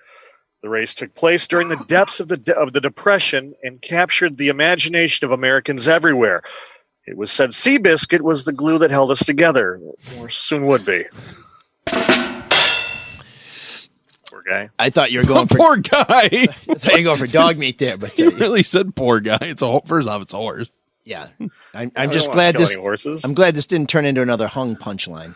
The race took place during the depths of the Depression and captured the imagination of Americans everywhere. It was said Seabiscuit was the glue that held us together, or soon would be. Poor guy. I thought you were going for poor guy. I thought you were going for dog meat there, but You really said poor guy. First off, it's a horse. yeah, I'm just glad this. I'm glad this didn't turn into another hung punchline.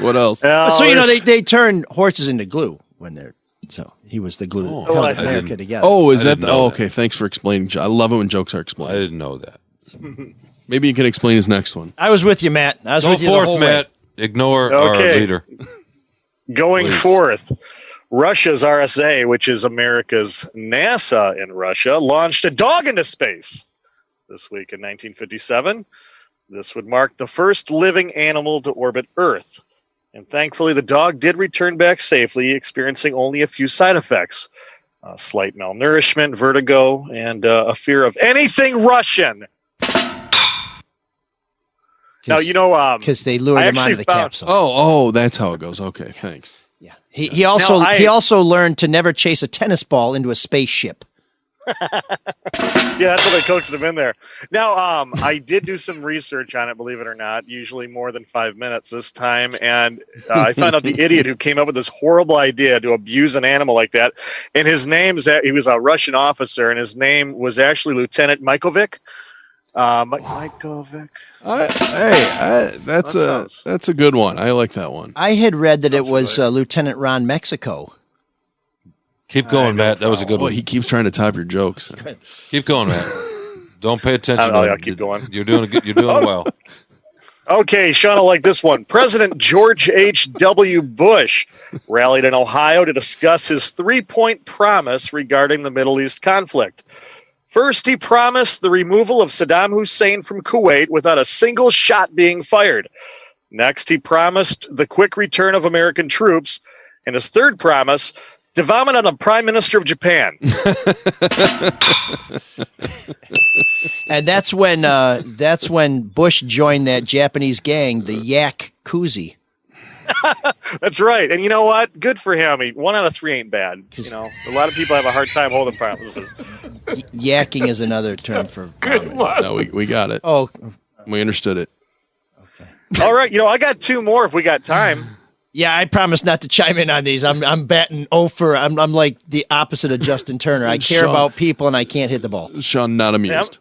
What else? So they turn horses into glue when they're. So he was the glue that held America together. Oh, is that? Okay. Thanks for explaining. I love it when jokes are explained. I didn't know that. Maybe you can explain his next one. I was with you, Matt. I was Go with you the forth, whole Matt. way. Ignore our leader. Going Please. forth, Russia's RSA, which is America's NASA in Russia, launched a dog into space this week in 1957. This would mark the first living animal to orbit Earth. And thankfully, the dog did return back safely, experiencing only a few side effects. Slight malnourishment, vertigo, and a fear of anything Russian. Now, because they lured him onto the capsule. Oh, that's how it goes. Okay, thanks. Yeah, he also learned to never chase a tennis ball into a spaceship. Yeah, that's what I coaxed him in there. Now, I did do some research on it, believe it or not, usually more than 5 minutes this time, and I found out the idiot who came up with this horrible idea to abuse an animal like that, and his name is he was a Russian officer, and his name was actually Lieutenant Mykovic. Mykovic. That's a good one. I like that one. I had read that it was Lieutenant Ron Mexico. Keep going, Matt. That was a good one. He keeps trying to top your jokes. Keep going, Matt. Don't pay attention. I'll keep going. You're doing good. You're doing well. Okay, Sean, I like this one. President George H.W. Bush rallied in Ohio to discuss his 3-point promise regarding the Middle East conflict. First, he promised the removal of Saddam Hussein from Kuwait without a single shot being fired. Next, he promised the quick return of American troops. And his third promise, to vomit on the Prime Minister of Japan. And that's when Bush joined that Japanese gang, the Yak Koozie. That's right. And you know what? Good for him. 1 out of 3 ain't bad. You know, a lot of people have a hard time holding promises. Yakking is another term for good one. No, we got it. Oh, we understood it. All right. You know, I got 2 more if we got time. Yeah, I promise not to chime in on these. I'm batting over. I'm like the opposite of Justin Turner. I care about people and I can't hit the ball. Sean, not amused.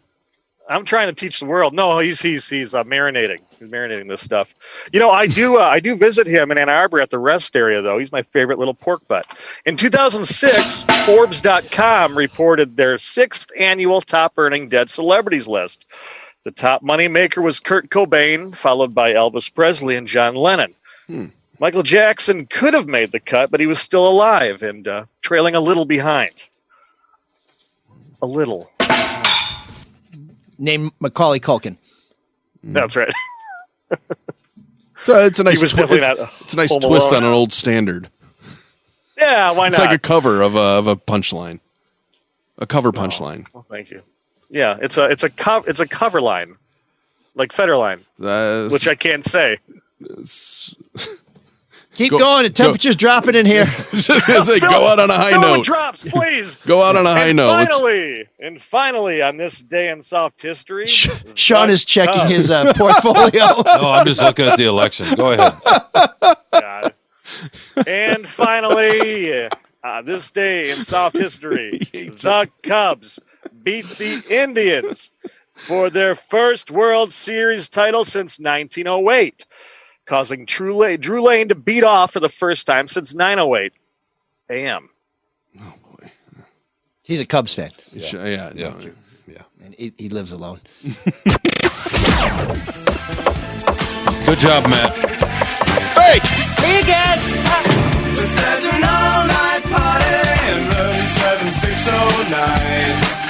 I'm trying to teach the world. No, he's marinating. He's marinating this stuff. You know, I do visit him in Ann Arbor at the rest area, though. He's my favorite little pork butt. In 2006, Forbes.com reported their 6th annual top earning dead celebrities list. The top money maker was Kurt Cobain, followed by Elvis Presley and John Lennon. Michael Jackson could have made the cut, but he was still alive and trailing a little behind. A little. Name Macaulay Culkin. That's right. So it's a nice, it's a nice twist on an old standard. Yeah, why not? It's like a cover of a punchline, a cover punchline. Oh, thank you. Yeah, it's a cover line, like Federline, which I can't say. Keep going. The temperature's dropping in here. Just gonna say, go out on a high note. Drops, please. Go out on a high note. Finally, on this day in soft history, Sean is checking his portfolio. No, I'm just looking at the election. Go ahead. God. And finally, this day in soft history, the Cubs beat the Indians for their first World Series title since 1908. Causing Drew Lane to beat off for the first time since 9:08 a.m. Oh boy, he's a Cubs fan. Yeah. And he lives alone. Good job, Matt. Fake. See you again. There's an all-night party in room 7609.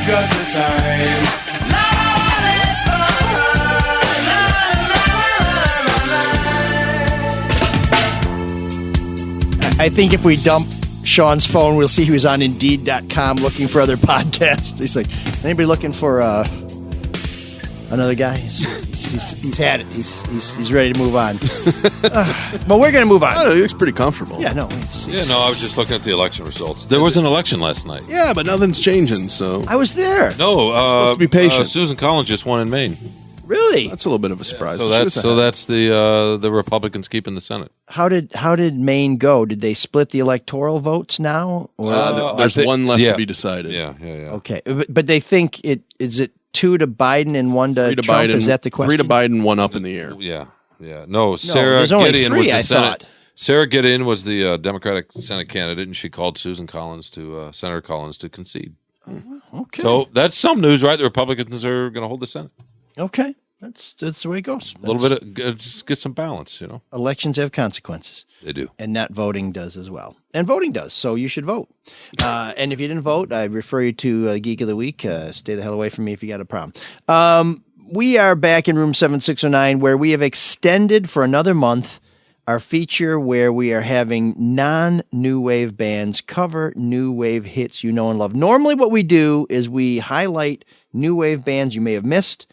Got the time. I think if we dump Sean's phone, we'll see he was on Indeed.com looking for other podcasts. He's like, anybody looking for another guy? He's had it. He's ready to move on. But we're going to move on. He looks pretty comfortable. Yeah, no. I was just looking at the election results. There was an election last night. Yeah, but nothing's changing, so. I was there. No, supposed to be patient. Susan Collins just won in Maine. Really? That's a little bit of a surprise. So that's the Republicans keeping the Senate. How did Maine go? Did they split the electoral votes now? Or? There's one left to be decided. Yeah. Okay, but they think is it 2 to Biden and 1 to Trump? Biden, is that the question? 3 to Biden, 1 up in the air. Yeah. No, Sarah there's only Gideon 3, was the I Senate. thought. Sarah Gideon was the Democratic Senate candidate, and she called Susan Collins Senator Collins to concede. Okay. So that's some news, right? The Republicans are going to hold the Senate. Okay. That's the way it goes. A little bit of just get some balance, you know. Elections have consequences. They do. And not voting does as well. And voting does, so you should vote. And if you didn't vote, I refer you to Geek of the Week. Stay the hell away from me if you got a problem. We are back in room 7609 where we have extended for another month our feature where we are having non-new wave bands cover new wave hits you know and love. Normally what we do is we highlight new wave bands you may have missed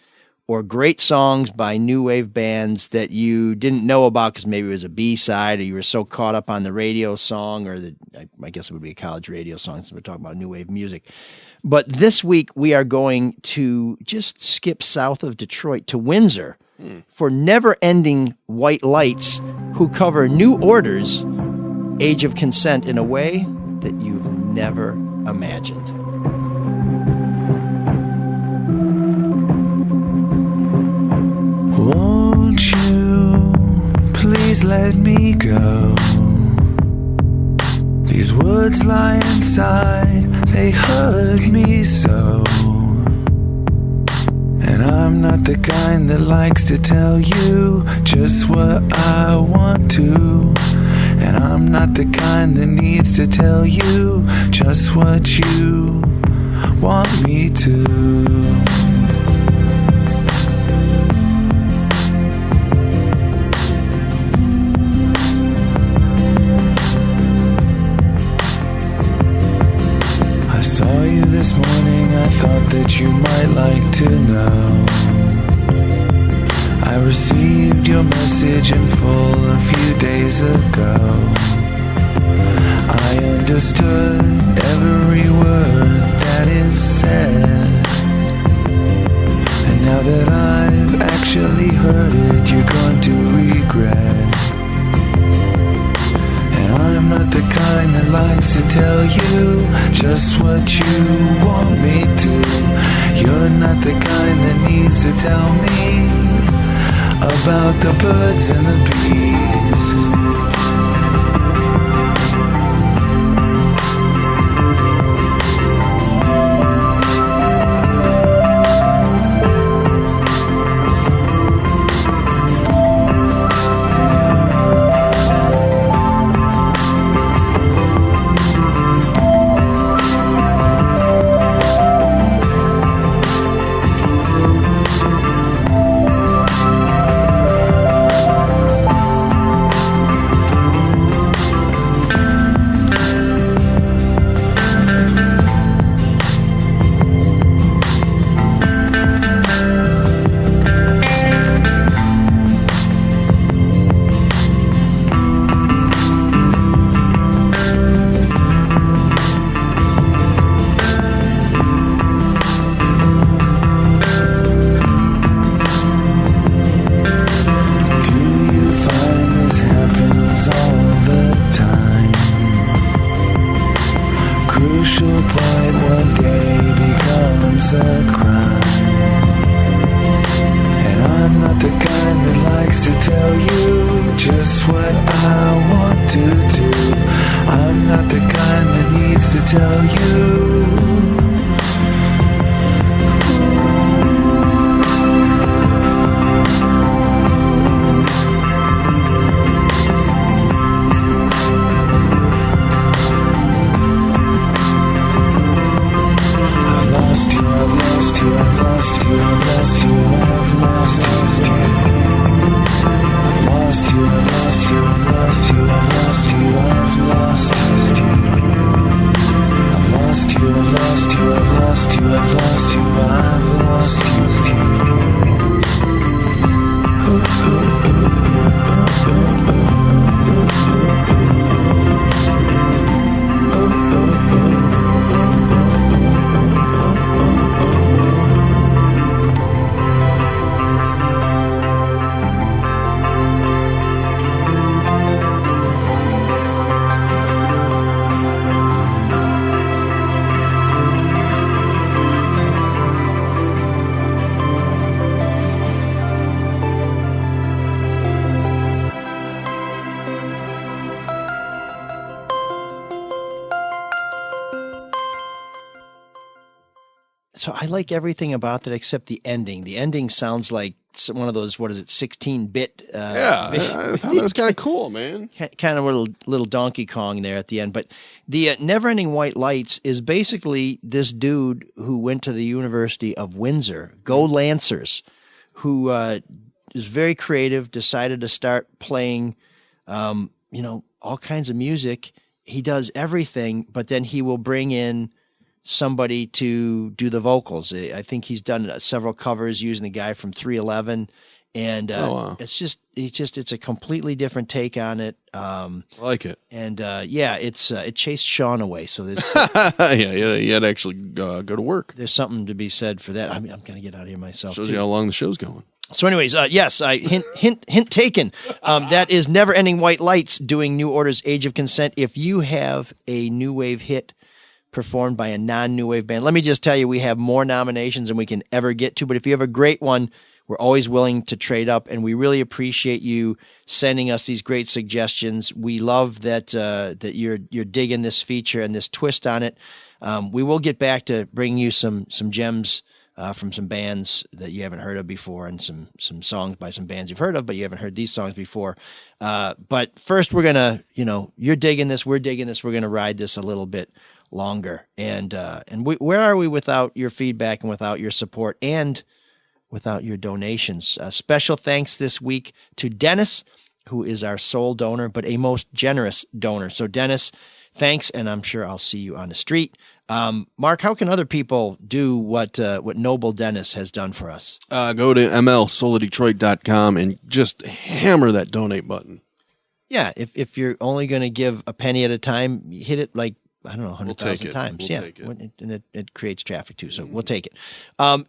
or great songs by new wave bands that you didn't know about because maybe it was a B-side or you were so caught up on the radio song or I guess it would be a college radio song since we're talking about new wave music. But this week we are going to just skip south of Detroit to Windsor for Never Ending White Lights, who cover New Order's Age of Consent in a way that you've never imagined. Won't you please let me go? These words lie inside, they hurt me so. And I'm not the kind that likes to tell you just what I want to. And I'm not the kind that needs to tell you just what you want me to. I saw you this morning, I thought that you might like to know. I received your message in full a few days ago. I understood every word that is said. And now that I've actually heard it, you're going to regret. And I'm not the kind that likes to tell you just what you want me to. You're not the kind that needs to tell me about the birds and the bees. So I like everything about that except the ending. The ending sounds like one of those, 16-bit? I thought that was kind of cool, man. Kind of a little Donkey Kong there at the end. But the Never-Ending White Lights is basically this dude who went to the University of Windsor, Go Lancers, who is very creative, decided to start playing, all kinds of music. He does everything, but then he will bring in somebody to do the vocals. I think he's done several covers using the guy from 311, and it's a completely different take on it. I like it, and it chased Sean away. So there's you had to actually go to work. There's something to be said for that. I'm gonna get out of here myself. Shows you how long the show's going. So anyways, yes, I hint taken. That is Never-Ending White Lights doing New Order's Age of Consent. If you have a new wave hit performed by a non-new wave band, let me just tell you, we have more nominations than we can ever get to. But if you have a great one, we're always willing to trade up, and we really appreciate you sending us these great suggestions. We love that you're digging this feature and this twist on it. We will get back to bringing you some gems from some bands that you haven't heard of before, and some songs by some bands you've heard of, but you haven't heard these songs before. But first, we're gonna, you're digging this, we're digging this. We're gonna ride this a little bit longer. And where are we without your feedback and without your support and without your donations? Special thanks this week to Dennis, who is our sole donor, but a most generous donor. So Dennis, thanks, and I'm sure I'll see you on the street. Mark, how can other people do what Noble Dennis has done for us? Go to mlsolodetroit.com and just hammer that donate button. Yeah, if you're only going to give a penny at a time, hit it like, I don't know, 100,000 times. We'll take it. And it creates traffic too, so we'll take it.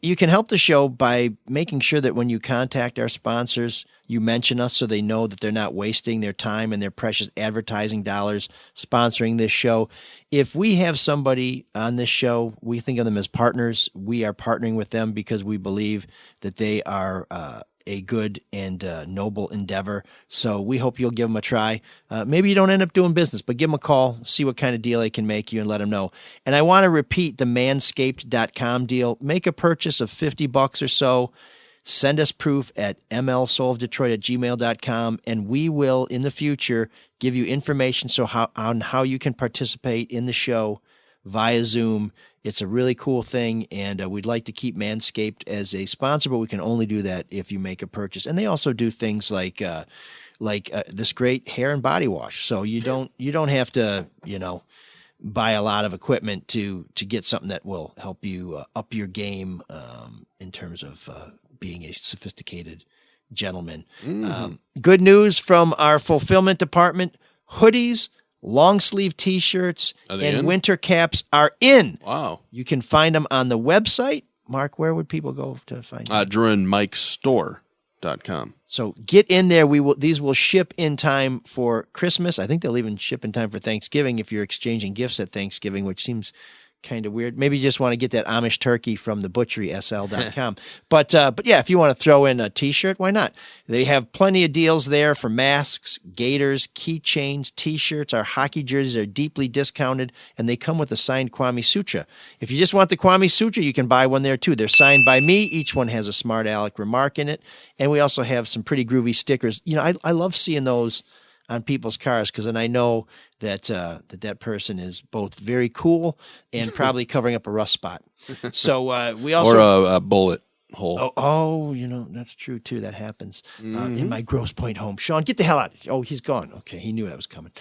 You can help the show by making sure that when you contact our sponsors, you mention us so they know that they're not wasting their time and their precious advertising dollars sponsoring this show. If we have somebody on this show, we think of them as partners. We are partnering with them because we believe that they are a good and noble endeavor. So we hope you'll give them a try. Maybe you don't end up doing business, but give them a call, see what kind of deal they can make you, and let them know. And I want to repeat the manscaped.com deal. Make a purchase of $50 or so. Send us proof at mlsoulofdetroit@gmail.com, and we will, in the future, give you information on how you can participate in the show via Zoom. It's a really cool thing, and we'd like to keep Manscaped as a sponsor, but we can only do that if you make a purchase. And they also do things like this great hair and body wash. So you don't have to buy a lot of equipment to get something that will help you up your game in terms of being a sophisticated gentleman. Good news from our fulfillment department: hoodies, long sleeve T-shirts, and winter caps are in. Wow. You can find them on the website. Mark, where would people go to find them? DrewandMikeStore.com. So get in there. These will ship in time for Christmas. I think they'll even ship in time for Thanksgiving if you're exchanging gifts at Thanksgiving, which seems kind of weird. Maybe you just want to get that Amish turkey from the butcherysl.com. But yeah, if you want to throw in a T-shirt, why not? They have plenty of deals there for masks, gaiters, keychains, T-shirts. Our hockey jerseys are deeply discounted, and they come with a signed Kwame Sutra. If you just want the Kwame Sutra, you can buy one there too. They're signed by me. Each one has a smart aleck remark in it. And we also have some pretty groovy stickers. I love seeing those on people's cars, because then I know that that person is both very cool and probably covering up a rust spot. So we also or a bullet hole. Oh, that's true too. That happens in my Grosse Pointe home. Sean, get the hell out! Oh, he's gone. Okay, he knew that was coming.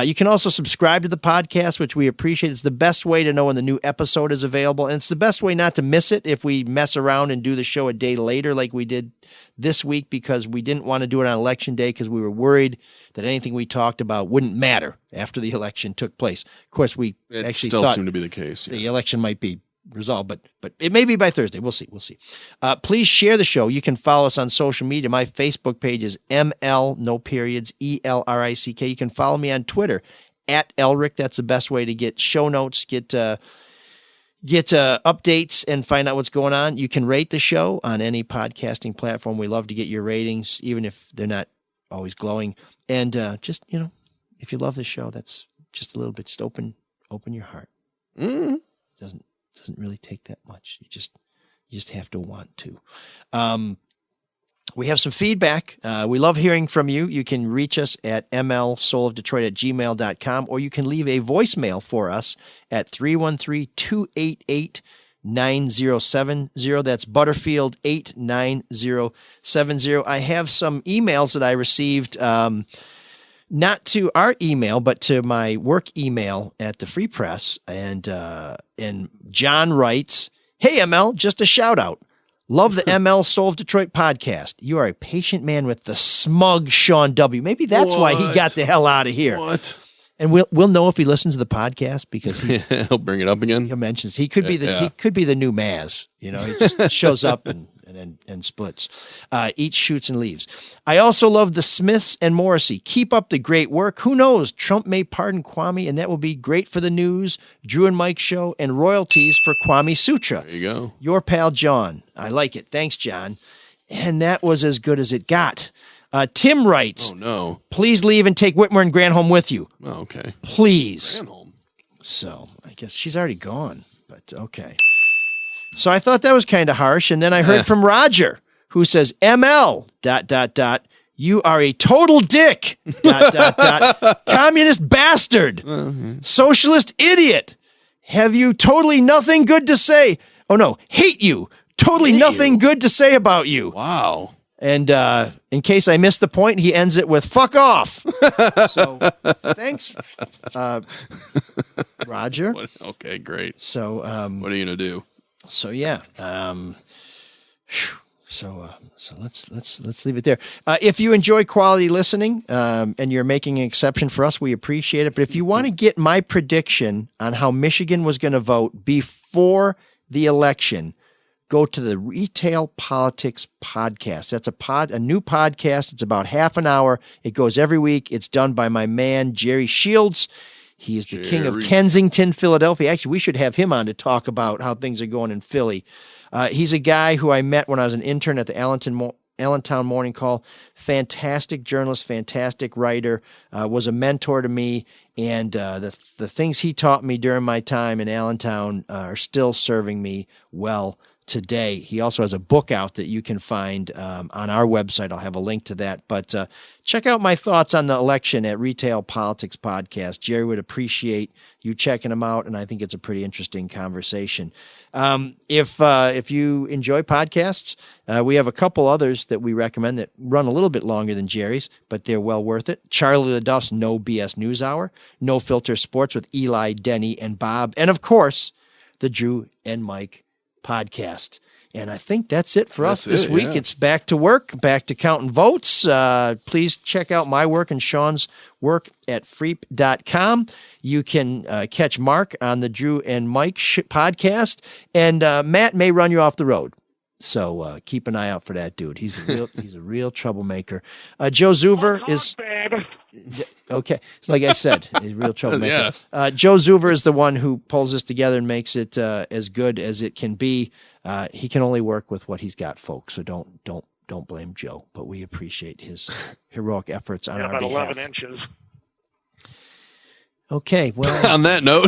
You can also subscribe to the podcast, which we appreciate. It's the best way to know when the new episode is available, and it's the best way not to miss it if we mess around and do the show a day later, like we did this week, because we didn't want to do it on Election Day because we were worried that anything we talked about wouldn't matter after the election took place. Of course, it actually still thought seemed to be the case. The election might be resolved, but it may be by Thursday. We'll see. Please share the show. You can follow us on social media. My Facebook page is ML, no periods, ELRICK. You can follow me on Twitter at Elric. That's the best way to get show notes, get updates, and find out what's going on. You can rate the show on any podcasting platform. We love to get your ratings, even if they're not always glowing. And just, if you love the show, that's just a little bit. Just open your heart. Doesn't really take that much. You just have to want to. We have some feedback. We love hearing from you. You can reach us at mlsoulofdetroit@gmail.com, or you can leave a voicemail for us at 313-288-9070. That's Butterfield 89070. I have some emails that I received, not to our email, but to my work email at the Free Press. And John writes, "Hey, ML, just a shout out. Love the ML Soul of Detroit podcast. You are a patient man with the smug Sean W." Maybe that's why he got the hell out of here. What? And we'll know if he listens to the podcast, because he'll bring it up again. He mentions he could be the new Maz. He just shows up and splits. Eats, shoots, and leaves. I also love the Smiths and Morrissey. Keep up the great work. Who knows? Trump may pardon Kwame, and that will be great for the news, Drew and Mike show, and royalties for Kwame Sutra. There you go. Your pal, John. I like it. Thanks, John. And that was as good as it got. Tim writes, "Oh, no. Please leave and take Whitmer and Granholm with you." Oh, okay. Please. Granholm. So I guess she's already gone, but okay. So I thought that was kind of harsh. And then I heard from Roger, who says, ML, ... You are a total dick, ... Communist bastard, socialist idiot. Have you totally nothing good to say? Oh, no, hate you. Totally nothing good to say about you. Wow. And in case I missed the point, he ends it with fuck off. So thanks, Roger. Okay, great. So what are you going to do? So, yeah. So let's leave it there. If you enjoy quality listening and you're making an exception for us, we appreciate it. But if you want to get my prediction on how Michigan was going to vote before the election, go to the Retail Politics Podcast. That's a new podcast. It's about half an hour. It goes every week. It's done by my man, Jerry Shields. He is the king of Kensington, Philadelphia. Actually, we should have him on to talk about how things are going in Philly. He's a guy who I met when I was an intern at the Allentown Morning Call. Fantastic journalist, fantastic writer, was a mentor to me. And the things he taught me during my time in Allentown are still serving me well today. He also has a book out that you can find on our website. I'll have a link to that. But check out my thoughts on the election at Retail Politics Podcast. Jerry would appreciate you checking them out, and I think it's a pretty interesting conversation. If you enjoy podcasts, we have a couple others that we recommend that run a little bit longer than Jerry's, but they're well worth it. Charlie LaDuff's No BS News Hour, No Filter Sports with Eli, Denny, and Bob, and of course, the Drew and Mike podcast. And I think that's it for us this week. Yeah. It's back to work, back to counting votes. Please check out my work and Sean's work at freep.com. You can catch Mark on the Drew and Mike podcast, and Matt may run you off the road. So keep an eye out for that dude. He's a real troublemaker. Joe Zuver is okay. Like I said, he's a real troublemaker. Yeah. Joe Zuver is the one who pulls this together and makes it as good as it can be. He can only work with what he's got, folks. So don't blame Joe. But we appreciate his heroic efforts on our behalf. About 11 inches. Okay, well. On that note,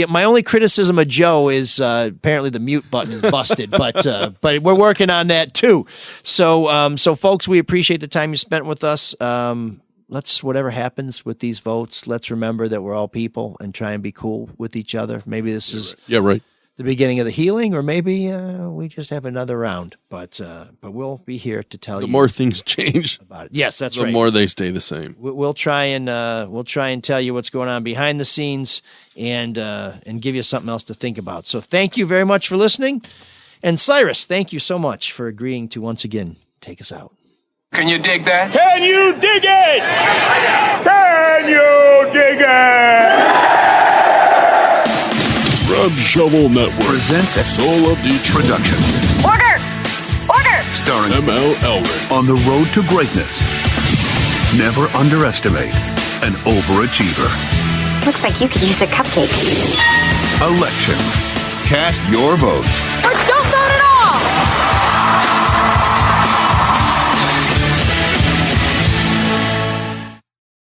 my only criticism of Joe is apparently the mute button is busted, but we're working on that too. So folks, we appreciate the time you spent with us. Let's whatever happens with these votes, let's remember that we're all people and try and be cool with each other. Maybe this is the beginning of the healing, or maybe we just have another round. But we'll be here to tell you. The more things change about it. Yes, that's right. The more they stay the same. We'll try and tell you what's going on behind the scenes and give you something else to think about. So thank you very much for listening. And Cyrus, thank you so much for agreeing to once again take us out. Can you dig that? Can you dig it? Can you dig it? Red Shovel Network presents a Soul of Detroit production. Order! Starring ML Elric on the road to greatness. Never underestimate an overachiever. Looks like you could use a cupcake. Election. Cast your vote.